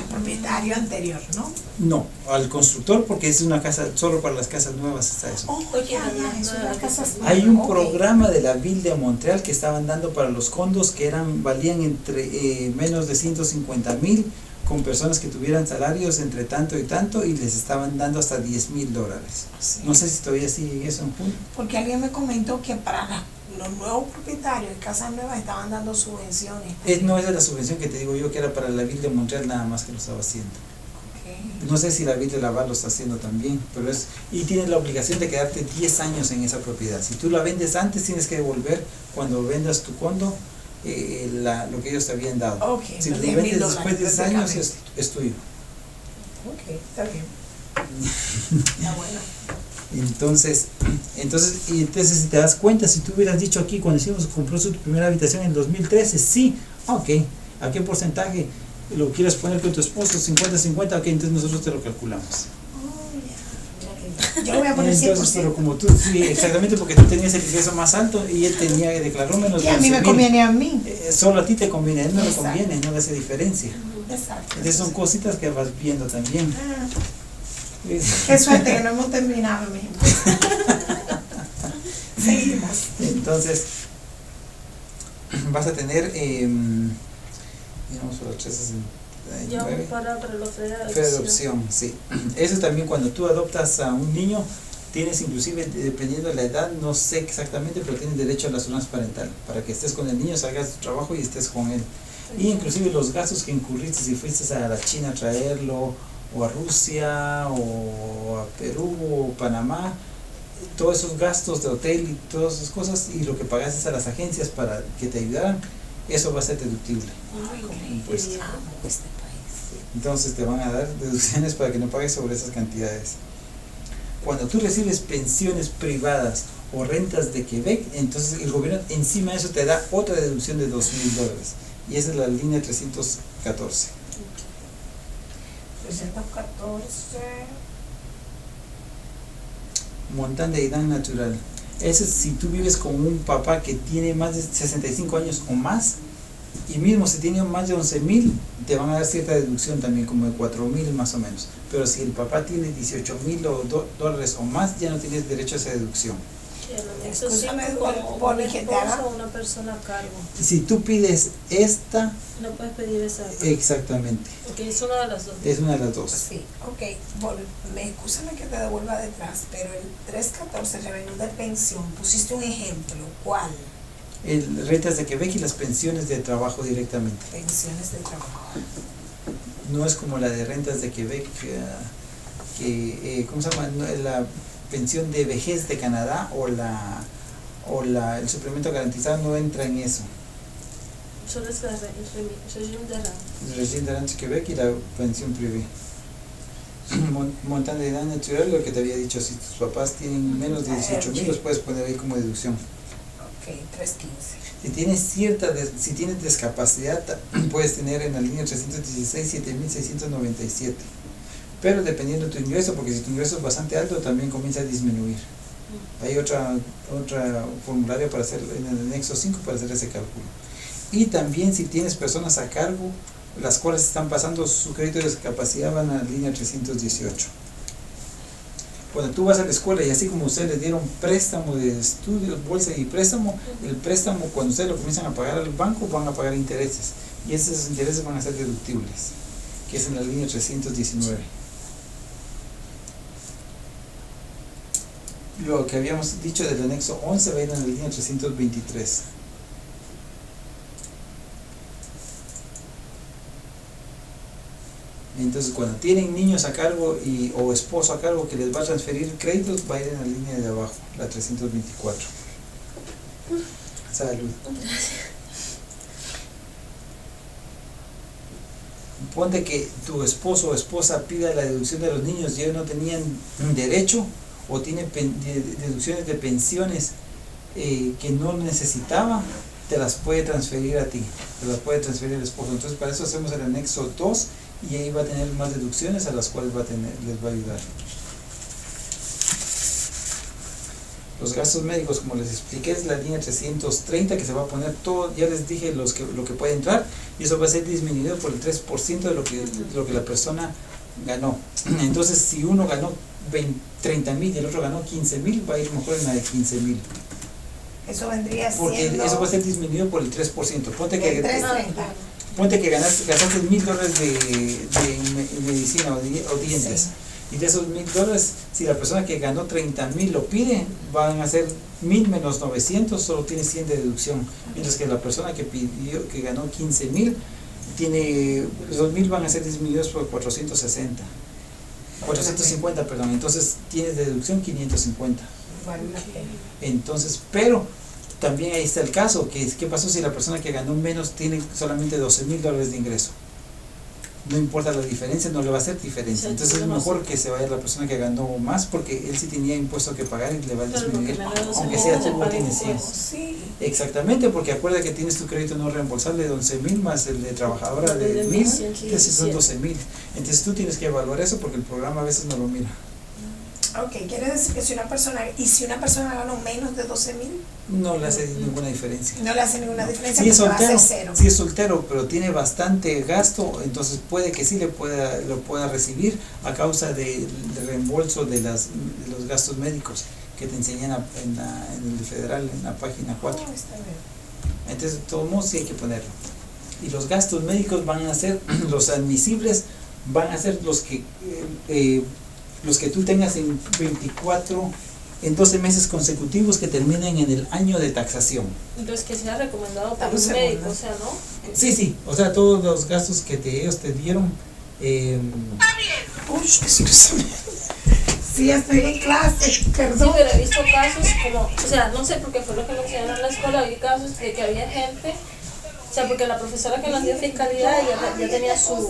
[SPEAKER 2] propietario anterior, ¿no?
[SPEAKER 1] No, al constructor, porque es una casa, solo para las casas nuevas está eso.
[SPEAKER 2] Oh,
[SPEAKER 3] Oye,
[SPEAKER 2] ya,
[SPEAKER 3] no,
[SPEAKER 2] es
[SPEAKER 3] no,
[SPEAKER 2] una
[SPEAKER 3] no,
[SPEAKER 2] casa
[SPEAKER 1] Hay un
[SPEAKER 2] ok.
[SPEAKER 1] programa de la Ville de Montreal que estaban dando para los condos que valían entre menos de 150,000 con personas que tuvieran salarios entre tanto y tanto y les estaban dando hasta $10,000.
[SPEAKER 2] Sí.
[SPEAKER 1] No sé si todavía sigue eso en junio.
[SPEAKER 2] Porque alguien me comentó que para los nuevos propietarios de casas nuevas estaban dando subvenciones.
[SPEAKER 1] No esa es la subvención que te digo yo que era para la Ville de Montreal nada más que lo estaba haciendo.
[SPEAKER 2] Ok.
[SPEAKER 1] No sé si la Ville de Laval lo está haciendo también, pero y tienes la obligación de quedarte 10 años en esa propiedad. Si tú la vendes antes, tienes que devolver cuando vendas tu condo lo que ellos te habían dado.
[SPEAKER 2] Ok,
[SPEAKER 1] Si lo
[SPEAKER 2] los $10,000
[SPEAKER 1] vendes después de 10 años, es tuyo.
[SPEAKER 2] Ok, está bien. Está bueno.
[SPEAKER 1] Entonces, si te das cuenta, si tú hubieras dicho aquí cuando compró su primera habitación en 2013, sí, ok, ¿a qué porcentaje lo quieres poner con tu esposo? 50-50, ok, entonces nosotros te lo calculamos.
[SPEAKER 2] Oh, ya. Yo lo voy a poner 100%.
[SPEAKER 1] Entonces, pero como tú, sí, exactamente, porque tú tenías el ingreso más alto y él declaró menos
[SPEAKER 2] Y
[SPEAKER 1] de
[SPEAKER 2] a mí me
[SPEAKER 1] 11,000.
[SPEAKER 2] conviene a mí.
[SPEAKER 1] Solo a ti te conviene, a él no le
[SPEAKER 2] Exacto.
[SPEAKER 1] conviene, no le hace diferencia.
[SPEAKER 2] Exacto.
[SPEAKER 1] Entonces son cositas que vas viendo también.
[SPEAKER 2] Ah,
[SPEAKER 1] Es-
[SPEAKER 2] qué suerte que no hemos terminado, mi gente. Seguimos.
[SPEAKER 1] Entonces, vas a tener, digamos, por los 369.
[SPEAKER 3] Ya vamos para los
[SPEAKER 1] Fe de adopción, sí. Eso también cuando tú adoptas a un niño, tienes inclusive, dependiendo de la edad, no sé exactamente, pero tienes derecho a la asegurancia parental, para que estés con el niño, salgas tu trabajo y estés con él. Y inclusive los gastos que incurriste si fuiste a la China a traerlo, o a Rusia, o a Perú, o Panamá, todos esos gastos de hotel y todas esas cosas, y lo que pagaste a las agencias para que te ayudaran, eso va a ser deductible.
[SPEAKER 2] Ay,
[SPEAKER 3] Qué
[SPEAKER 1] impuesto.
[SPEAKER 3] bien.
[SPEAKER 2] amo este país.
[SPEAKER 1] Entonces te van a dar deducciones para que no pagues sobre esas cantidades. Cuando tú recibes pensiones privadas o rentas de Quebec, entonces el gobierno encima de eso te da otra deducción de $2,000. Y esa es la línea 314.
[SPEAKER 2] 314.
[SPEAKER 1] Montante de edad natural. Ese es si tú vives con un papá que tiene más de 65 años o más, y mismo si tiene más de 11,000, te van a dar cierta deducción también, como de 4,000 más o menos. Pero si el papá tiene 18,000 dólares o más, ya no tienes derecho a esa deducción.
[SPEAKER 3] Sí, el anexo
[SPEAKER 2] Escúchame,
[SPEAKER 3] 5 como
[SPEAKER 2] Boli,
[SPEAKER 3] un
[SPEAKER 2] que te
[SPEAKER 3] esposo
[SPEAKER 2] haga.
[SPEAKER 3] o una persona a cargo.
[SPEAKER 1] Si tú pides esta,
[SPEAKER 3] No puedes pedir esa.
[SPEAKER 1] exactamente,
[SPEAKER 3] Porque es una de las dos.
[SPEAKER 1] es una de las dos.
[SPEAKER 2] Sí, ok. Excúsame que te devuelva detrás, pero el 314, revenue de pensión, pusiste un ejemplo. ¿Cuál?
[SPEAKER 1] El rentas de Quebec y las pensiones de trabajo directamente.
[SPEAKER 2] Pensiones de trabajo.
[SPEAKER 1] No es como la de rentas de Quebec, ¿cómo se llama? No, la pensión de vejez de Canadá o el suplemento garantizado no entra en eso.
[SPEAKER 3] Solo es la régimen de rang.
[SPEAKER 1] El régimen de rentas de Quebec y la pensión privée. Montante de edad natural, lo que te había dicho, si tus papás tienen menos de 18,000, los puedes poner ahí como deducción.
[SPEAKER 2] Ok, 315.
[SPEAKER 1] Si tienes discapacidad, puedes tener en la línea 316 7,697. Pero dependiendo de tu ingreso, porque si tu ingreso es bastante alto, también comienza a disminuir. Hay otra formulario para hacer en el anexo 5 para hacer ese cálculo. Y también si tienes personas a cargo, las cuales están pasando su crédito de discapacidad, van a la línea 318. Cuando tú vas a la escuela y así como ustedes les dieron préstamo de estudios, bolsa y préstamo, el préstamo cuando ustedes lo comienzan a pagar al banco van a pagar intereses y esos intereses van a ser deductibles, que es en la línea 319. Lo que habíamos dicho del anexo 11 va a ir en la línea 323. Entonces cuando tienen niños a cargo o esposo a cargo que les va a transferir créditos, va a ir en la línea de abajo, la 324. Salud. ponte que tu esposo o esposa pida la deducción de los niños y ellos no tenían derecho o tienen deducciones de pensiones que no necesitaba, te las puede transferir a ti, te las puede transferir el esposo. Entonces para eso hacemos el anexo 2 y ahí va a tener más deducciones a las cuales les va a ayudar. Los gastos médicos, como les expliqué, es la línea 330 que se va a poner todo, ya les dije lo que puede entrar, y eso va a ser disminuido por el 3% de lo que la persona ganó. Entonces, si uno ganó 30,000 y el otro ganó 15,000, va a ir mejor en la de 15,000.
[SPEAKER 2] Eso vendría siendo...
[SPEAKER 1] Porque eso va a ser disminuido por el 3%. Ponte que
[SPEAKER 2] 330.
[SPEAKER 1] Ponte que gastaste $1,000 de medicina o dientes. Sí. Y de esos $1,000, si la persona que ganó 30,000 lo pide, van a ser 1,000 menos 900, solo tiene 100 de deducción. Mientras que la persona que ganó 15,000, los 1,000 van a ser disminuidos por 450, perdón. Entonces tienes de deducción 550. Entonces, pero también ahí está el caso, ¿qué pasó si la persona que ganó menos tiene solamente $12,000 de ingreso? No importa la diferencia, no le va a hacer diferencia. Entonces es mejor que se vaya la persona que ganó más, porque él sí tenía impuesto que pagar y le va a disminuir, aunque sea tú no tienes 100.
[SPEAKER 2] Sí.
[SPEAKER 1] Exactamente, porque acuerda que tienes tu crédito no reembolsable de 11,000 más el de trabajadora de 1,000, entonces son 12,000. Entonces tú tienes que evaluar eso porque el programa a veces no lo mira.
[SPEAKER 2] Ok, quiere decir que si una persona ganó menos de 12,000,
[SPEAKER 1] no le hace ninguna diferencia.
[SPEAKER 2] No le hace ninguna diferencia,
[SPEAKER 1] si es
[SPEAKER 2] porque
[SPEAKER 1] soltero,
[SPEAKER 2] va a ser cero.
[SPEAKER 1] Si es soltero, pero tiene bastante gasto, entonces puede que sí lo pueda recibir a causa del reembolso de los gastos médicos que te enseñan en el federal, en la página 4.
[SPEAKER 2] Oh, está bien.
[SPEAKER 1] Entonces, de todos modos sí hay que ponerlo. Y los gastos médicos van a ser, los admisibles van a ser los que tú tengas en 12 meses consecutivos que terminen en el año de taxación.
[SPEAKER 3] Entonces que sea recomendado por un médico, o sea, ¿no?
[SPEAKER 1] Sí, o sea, todos los gastos que ellos te dieron.
[SPEAKER 2] Sí, estoy en clase, perdón.
[SPEAKER 3] Sí, pero he visto casos como, o sea, no sé por qué fue lo que me enseñaron en la escuela, había casos de que había gente, o sea, porque la profesora que nos dio fiscalidad ya tenía su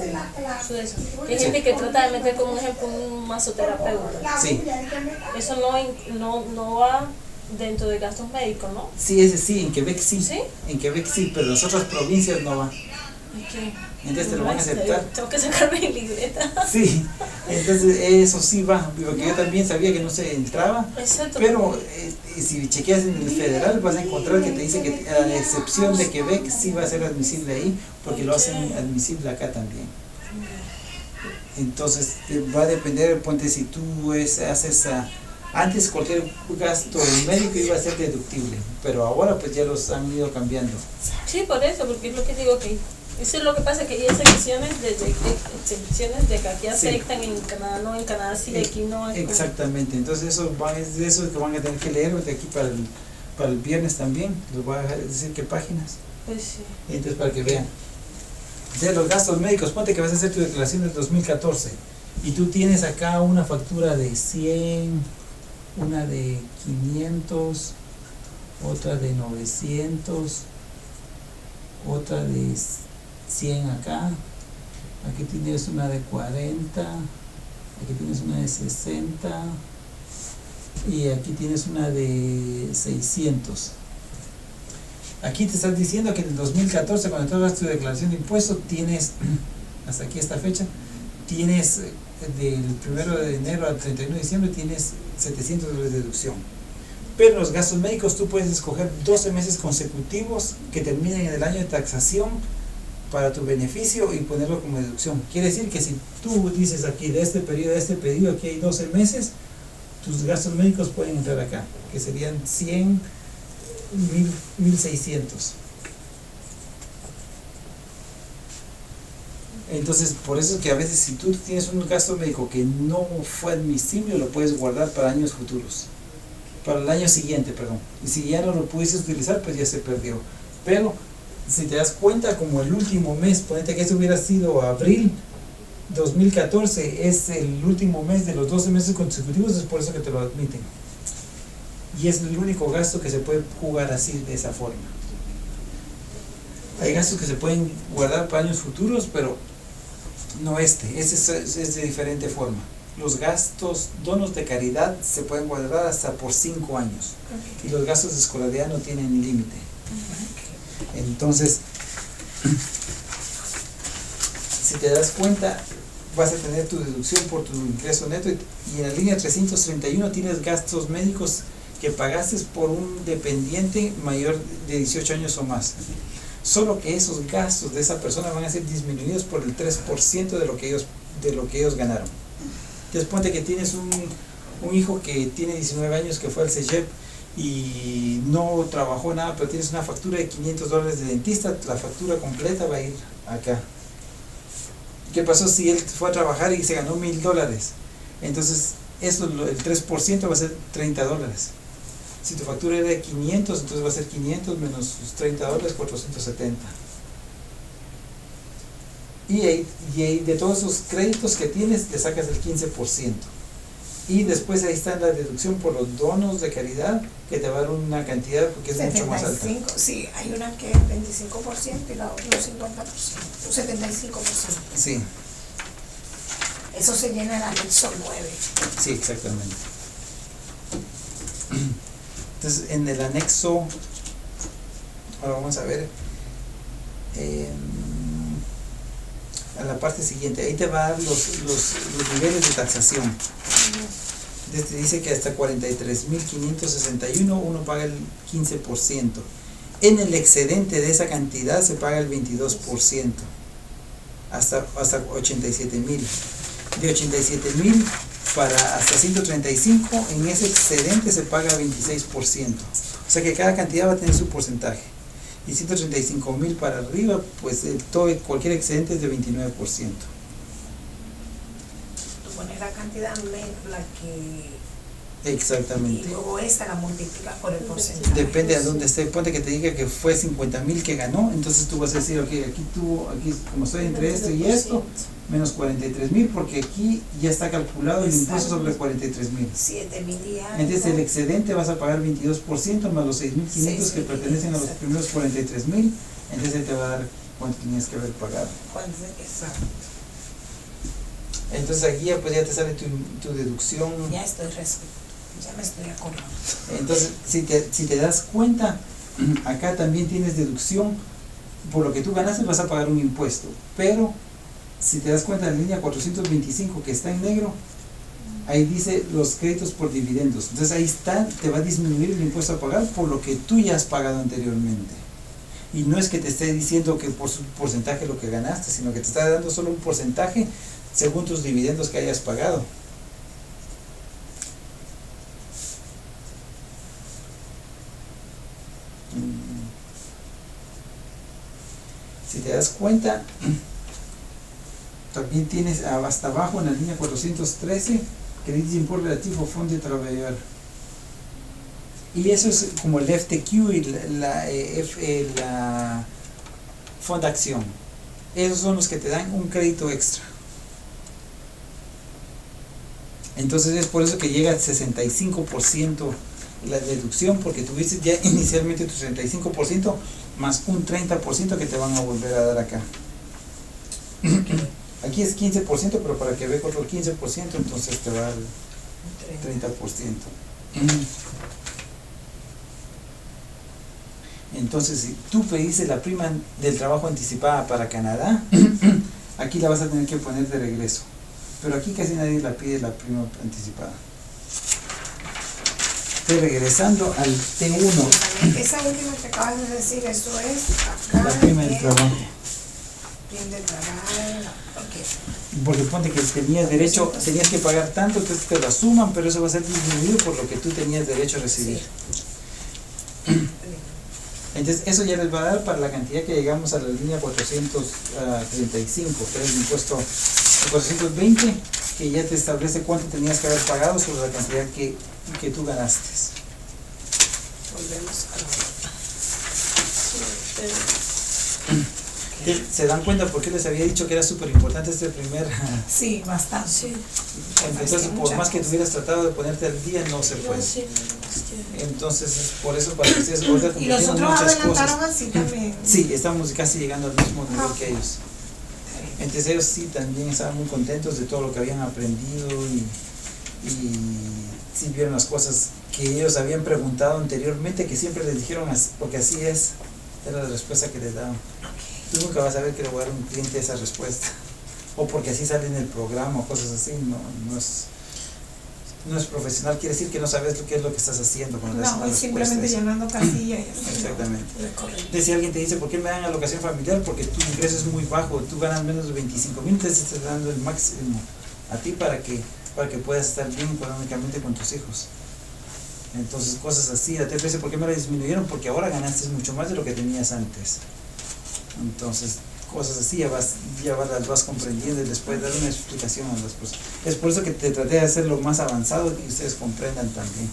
[SPEAKER 3] eso. Hay gente que trata de meter como un ejemplo un masoterapeuta.
[SPEAKER 1] Sí.
[SPEAKER 3] Eso no va dentro de gastos médicos, ¿no?
[SPEAKER 1] Sí, ese sí, en Quebec sí.
[SPEAKER 3] ¿Sí?
[SPEAKER 1] En Quebec sí, pero en las otras provincias no va.
[SPEAKER 3] Okay.
[SPEAKER 1] Entonces te lo van a aceptar.
[SPEAKER 3] Tengo que sacar mi libreta.
[SPEAKER 1] Sí, entonces eso sí va, porque yo también sabía que no se entraba.
[SPEAKER 3] Exacto.
[SPEAKER 1] Pero si chequeas en el federal vas a encontrar que te dice que a la excepción de Quebec sí va a ser admisible ahí, porque lo hacen admisible acá también. Entonces va a depender, ponte, si tú haces antes cualquier gasto médico iba a ser deductible, pero ahora pues ya los han ido cambiando.
[SPEAKER 3] Sí, por eso, porque es lo que digo que eso es lo que pasa, que hay excepciones de que aquí aceptan, en Canadá no, en Canadá sí, aquí no.
[SPEAKER 1] Exactamente, entonces eso es de eso que van a tener que leer de aquí para el viernes también, les voy a decir qué páginas.
[SPEAKER 3] Pues sí.
[SPEAKER 1] Entonces para que vean. De los gastos médicos, ponte que vas a hacer tu declaración del 2014 y tú tienes acá una factura de 100, una de 500, otra de 900, otra de 100 acá, aquí tienes una de 40, aquí tienes una de 60 y aquí tienes una de 600. Aquí te estás diciendo que en el 2014, cuando tú hagas tu declaración de impuestos, tienes, hasta aquí esta fecha, tienes del 1 de enero al 31 de diciembre, tienes $700 de deducción. Pero los gastos médicos tú puedes escoger 12 meses consecutivos que terminen en el año de taxación para tu beneficio y ponerlo como deducción. Quiere decir que si tú dices aquí de este periodo a este periodo, aquí hay 12 meses, tus gastos médicos pueden entrar acá, que serían 100, 1,600. Entonces, por eso es que a veces si tú tienes un gasto médico que no fue admisible, lo puedes guardar para años futuros. Para el año siguiente, perdón. Y si ya no lo pudiste utilizar, pues ya se perdió. Pero, si te das cuenta, como el último mes, ponete que eso hubiera sido abril 2014, es el último mes de los 12 meses consecutivos, es por eso que te lo admiten. Y es el único gasto que se puede jugar así, de esa forma. Hay gastos que se pueden guardar para años futuros, pero No, ese es de diferente forma. Los gastos, donos de caridad se pueden guardar hasta por 5 años. Y los gastos de escolaridad no tienen límite. Entonces, si te das cuenta, vas a tener tu deducción por tu ingreso neto y en la línea 331 tienes gastos médicos que pagaste por un dependiente mayor de 18 años o más. Solo que esos gastos de esa persona van a ser disminuidos por el 3% de lo que ellos ganaron. Entonces ponte que tienes un hijo que tiene 19 años que fue al CEGEP y no trabajó nada, pero tienes una factura de $500 de dentista, la factura completa va a ir acá. ¿Qué pasó si él fue a trabajar y se ganó $1,000? Entonces eso, el 3% va a ser $30. Si tu factura era de 500, entonces va a ser 500 menos sus $30, 470. Y ahí de todos esos créditos que tienes, le sacas el 15%. Y después ahí está la deducción por los donos de caridad, que te va a dar una cantidad porque es 75, mucho más alta.
[SPEAKER 2] Sí, hay una que es 25% y la otra un 50%, un 75%.
[SPEAKER 1] Sí.
[SPEAKER 2] Eso se llena en el anexo 9.
[SPEAKER 1] Sí, exactamente. Entonces, en el anexo, ahora vamos a ver, a la parte siguiente, ahí te va a dar los niveles de taxación. Te dice que hasta 43.561 uno paga el 15%. En el excedente de esa cantidad se paga el 22%, hasta 87.000. De 87.000 para hasta 135, en ese excedente se paga 26%. O sea que cada cantidad va a tener su porcentaje. Y 135.000 para arriba, pues cualquier excedente es de 29%.
[SPEAKER 2] Tú pones la cantidad menos la que...
[SPEAKER 1] Exactamente.
[SPEAKER 2] Y luego esa la multiplicas por el porcentaje.
[SPEAKER 1] Depende de dónde esté. Ponte que te diga que fue 50.000 que ganó, entonces tú vas a decir, ok, aquí como estoy entre esto y esto, menos 43.000, porque aquí ya está calculado el impuesto sobre 43.000.
[SPEAKER 2] 7.000 y algo.
[SPEAKER 1] Entonces el excedente vas a pagar 22% más los 6.500 que pertenecen a los primeros 43.000, entonces te va a dar cuánto tenías que haber pagado.
[SPEAKER 2] Exacto.
[SPEAKER 1] Entonces aquí ya te sale tu deducción.
[SPEAKER 2] Ya me estoy acordando.
[SPEAKER 1] Entonces, si te das cuenta, acá también tienes deducción. Por lo que tú ganaste vas a pagar un impuesto. Pero, si te das cuenta, en la línea 425 que está en negro, ahí dice los créditos por dividendos. Entonces ahí está, te va a disminuir el impuesto a pagar por lo que tú ya has pagado anteriormente. Y no es que te esté diciendo que por su porcentaje lo que ganaste, sino que te está dando solo un porcentaje según tus dividendos que hayas pagado. Si te das cuenta, también tienes hasta abajo en la línea 413 crédito import relativo fondo de trabajador. Y eso es como el FTQ y la Fond Acción. Esos son los que te dan un crédito extra. Entonces es por eso que llega al 65% la deducción, porque tuviste ya inicialmente tu 65% más un 30% que te van a volver a dar acá. Aquí es 15%, pero para que veas otro 15%, entonces te va a dar 30%. Entonces, si tú pediste la prima del trabajo anticipada para Canadá, aquí la vas a tener que poner de regreso. Pero aquí casi nadie la pide la prima anticipada. Regresando al T1.
[SPEAKER 2] Esa última que acabas de decir, eso es acá,
[SPEAKER 1] La prima del trabajo.
[SPEAKER 2] Prima del trabajo,
[SPEAKER 1] Porque ponte que tenías derecho, tenías que pagar tanto, entonces te lo suman, pero eso va a ser disminuido por lo que tú tenías derecho a recibir.
[SPEAKER 2] Sí.
[SPEAKER 1] Entonces eso ya les va a dar para la cantidad que llegamos a la línea 435, que es el impuesto 420, que ya te establece cuánto tenías que haber pagado sobre la cantidad que tú ganaste.
[SPEAKER 2] Volvemos a
[SPEAKER 1] ¿Se dan cuenta por qué les había dicho que era súper importante este primer?
[SPEAKER 2] Sí, bastante. Sí.
[SPEAKER 1] Entonces, por más que tú hubieras tratado de ponerte al día, no se puede. Entonces, por eso para ustedes ahorita
[SPEAKER 2] y los otros
[SPEAKER 1] muchas
[SPEAKER 2] adelantaron
[SPEAKER 1] cosas.
[SPEAKER 2] así también.
[SPEAKER 1] Sí, estamos casi llegando al mismo nivel que ellos. Entonces ellos sí también estaban muy contentos de todo lo que habían aprendido y sí vieron las cosas que ellos habían preguntado anteriormente, que siempre les dijeron, porque así es, era la respuesta que les daban. Tú nunca vas a ver que le voy a dar a un cliente esa respuesta, o porque así sale en el programa o cosas así, no es profesional, quiere decir que no sabes qué es lo que estás haciendo cuando das una
[SPEAKER 2] es
[SPEAKER 1] respuesta.
[SPEAKER 2] simplemente llenando casillas y así.
[SPEAKER 1] Exactamente.
[SPEAKER 2] No, es correcto.
[SPEAKER 1] Entonces, si alguien te dice, ¿por qué me dan alocación familiar? Porque tu ingreso es muy bajo, tú ganas menos de 25,000, entonces te estás dando el máximo a ti para que puedas estar bien económicamente con tus hijos. Entonces, cosas así. La TPS, ¿por qué me la disminuyeron? Porque ahora ganaste mucho más de lo que tenías antes. Entonces, cosas así ya las vas comprendiendo y les puedes dar una explicación a las cosas. Es por eso que te traté de hacerlo más avanzado y ustedes comprendan también.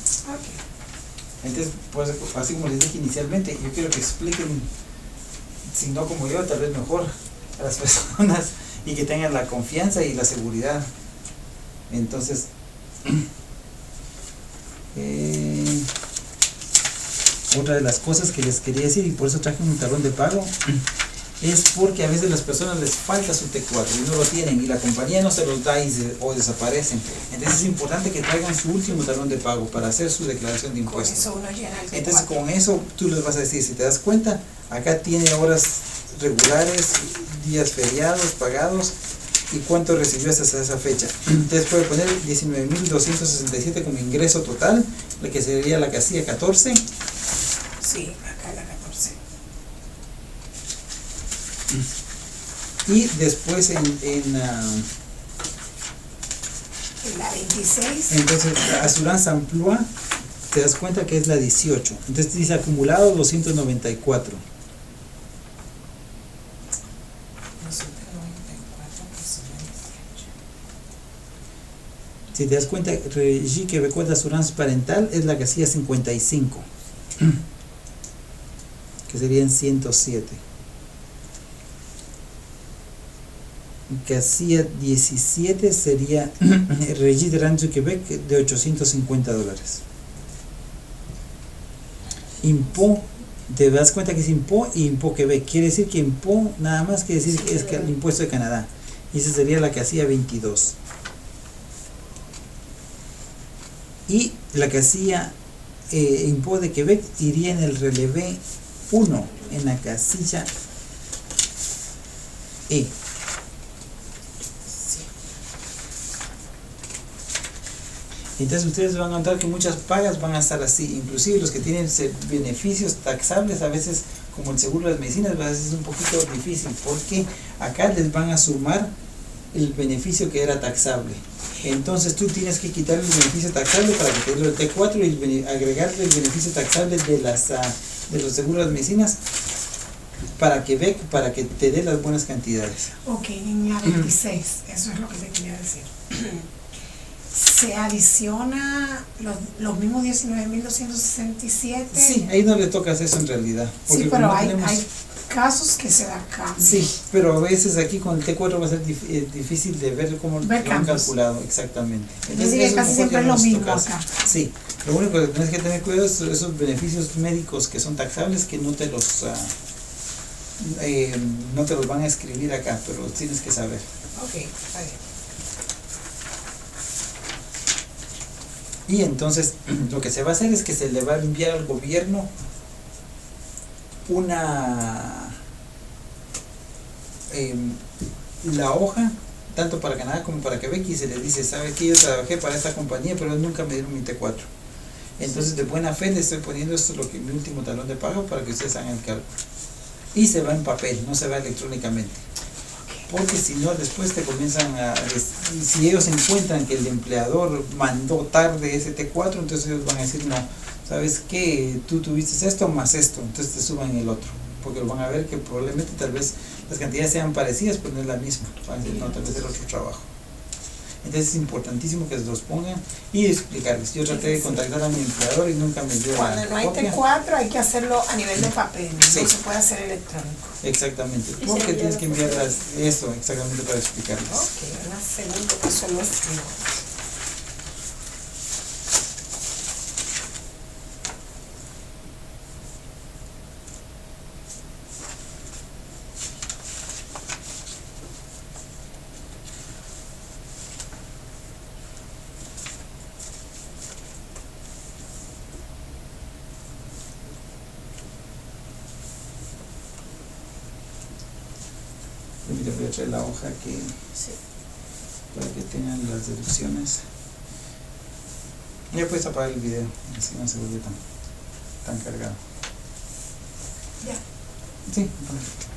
[SPEAKER 1] Entonces, pues, así como les dije inicialmente, yo quiero que expliquen, si no como yo, tal vez mejor a las personas y que tengan la confianza y la seguridad. Entonces, otra de las cosas que les quería decir, y por eso traje un talón de pago, es porque a veces las personas les falta su T4 y no lo tienen y la compañía no se los da o desaparecen. Entonces es importante que traigan su último talón de pago para hacer su declaración de impuestos.
[SPEAKER 2] Con eso uno llena el T4.
[SPEAKER 1] Entonces con eso tú les vas a decir, si te das cuenta, acá tiene horas regulares, días feriados, pagados, y cuánto recibió hasta esa fecha. Entonces puede poner 19,267 como ingreso total, la que sería la casilla 14.
[SPEAKER 2] Sí, acá la 14.
[SPEAKER 1] Y después en
[SPEAKER 2] la 26.
[SPEAKER 1] entonces Assurance Emploi, te das cuenta que es la 18. Entonces dice acumulado 294. Si te das cuenta, Régie Québécois d'Assurance Parental es la casilla 55, que serían 107. Casilla 17 sería Régie de Rancho Québec de $850. Impôt, te das cuenta que es Impôt y Impôt Québec, quiere decir que Impôt nada más quiere decir que es el impuesto de Canadá, y esa sería la casilla 22. Y la casilla Impôt de Quebec iría en el relevé 1, en la casilla E. Entonces ustedes van a notar que muchas pagas van a estar así, inclusive los que tienen beneficios taxables, a veces como el seguro de las medicinas, a veces es un poquito difícil, porque acá les van a sumar el beneficio que era taxable. Entonces tú tienes que quitarle el beneficio taxable para que te dé el T4 y agregarle el beneficio taxable de los seguros de las medicinas para que te dé las buenas cantidades.
[SPEAKER 2] Ok, en la 26, eso es lo que te quería decir. ¿Se adiciona los mismos 19,267?
[SPEAKER 1] Sí, ahí no le tocas eso en realidad.
[SPEAKER 2] Sí, pero hay casos que se da cambio.
[SPEAKER 1] Sí, pero a veces aquí con el T4 va a ser difícil de ver cómo lo han calculado exactamente.
[SPEAKER 2] Entonces casi siempre es lo mismo acá.
[SPEAKER 1] Sí, lo único que tienes que tener cuidado es esos beneficios médicos que son taxables, que no te los van a escribir acá, pero los tienes que saber.
[SPEAKER 2] Ok, está bien.
[SPEAKER 1] Y entonces lo que se va a hacer es que se le va a enviar al gobierno la hoja, tanto para Canadá como para Quebec, y se les dice, ¿sabe qué? Yo trabajé para esta compañía, pero nunca me dieron mi T4. Entonces de buena fe le estoy poniendo esto, mi último talón de pago, para que ustedes hagan el cálculo. Y se va en papel, no se va electrónicamente. Porque si no, después te comienzan si ellos encuentran que el empleador mandó tarde ese T4, entonces ellos van a decir, no, ¿sabes qué? Tú tuviste esto más esto, entonces te suban el otro, porque lo van a ver que probablemente tal vez las cantidades sean parecidas, pero no es la misma, van a decir, no, tal vez el otro trabajo. Entonces es importantísimo que se los pongan y explicarles. Yo traté de contactar a mi empleador y nunca me dio
[SPEAKER 2] Cuando no hay
[SPEAKER 1] copia.
[SPEAKER 2] T4 hay que hacerlo a nivel de papel,
[SPEAKER 1] Sí.
[SPEAKER 2] no se puede hacer electrónico.
[SPEAKER 1] Exactamente,
[SPEAKER 3] Y
[SPEAKER 1] porque
[SPEAKER 3] se
[SPEAKER 1] tienes que
[SPEAKER 3] envía
[SPEAKER 1] enviarlas eso exactamente para explicarles.
[SPEAKER 2] Ok, una segunda que solo escribo.
[SPEAKER 1] les voy a traer la hoja que,
[SPEAKER 3] Sí.
[SPEAKER 1] para que tengan las deducciones. Ya puedes apagar el video, así no se vuelve tan cargado.
[SPEAKER 2] Ya.
[SPEAKER 1] Sí, apaga.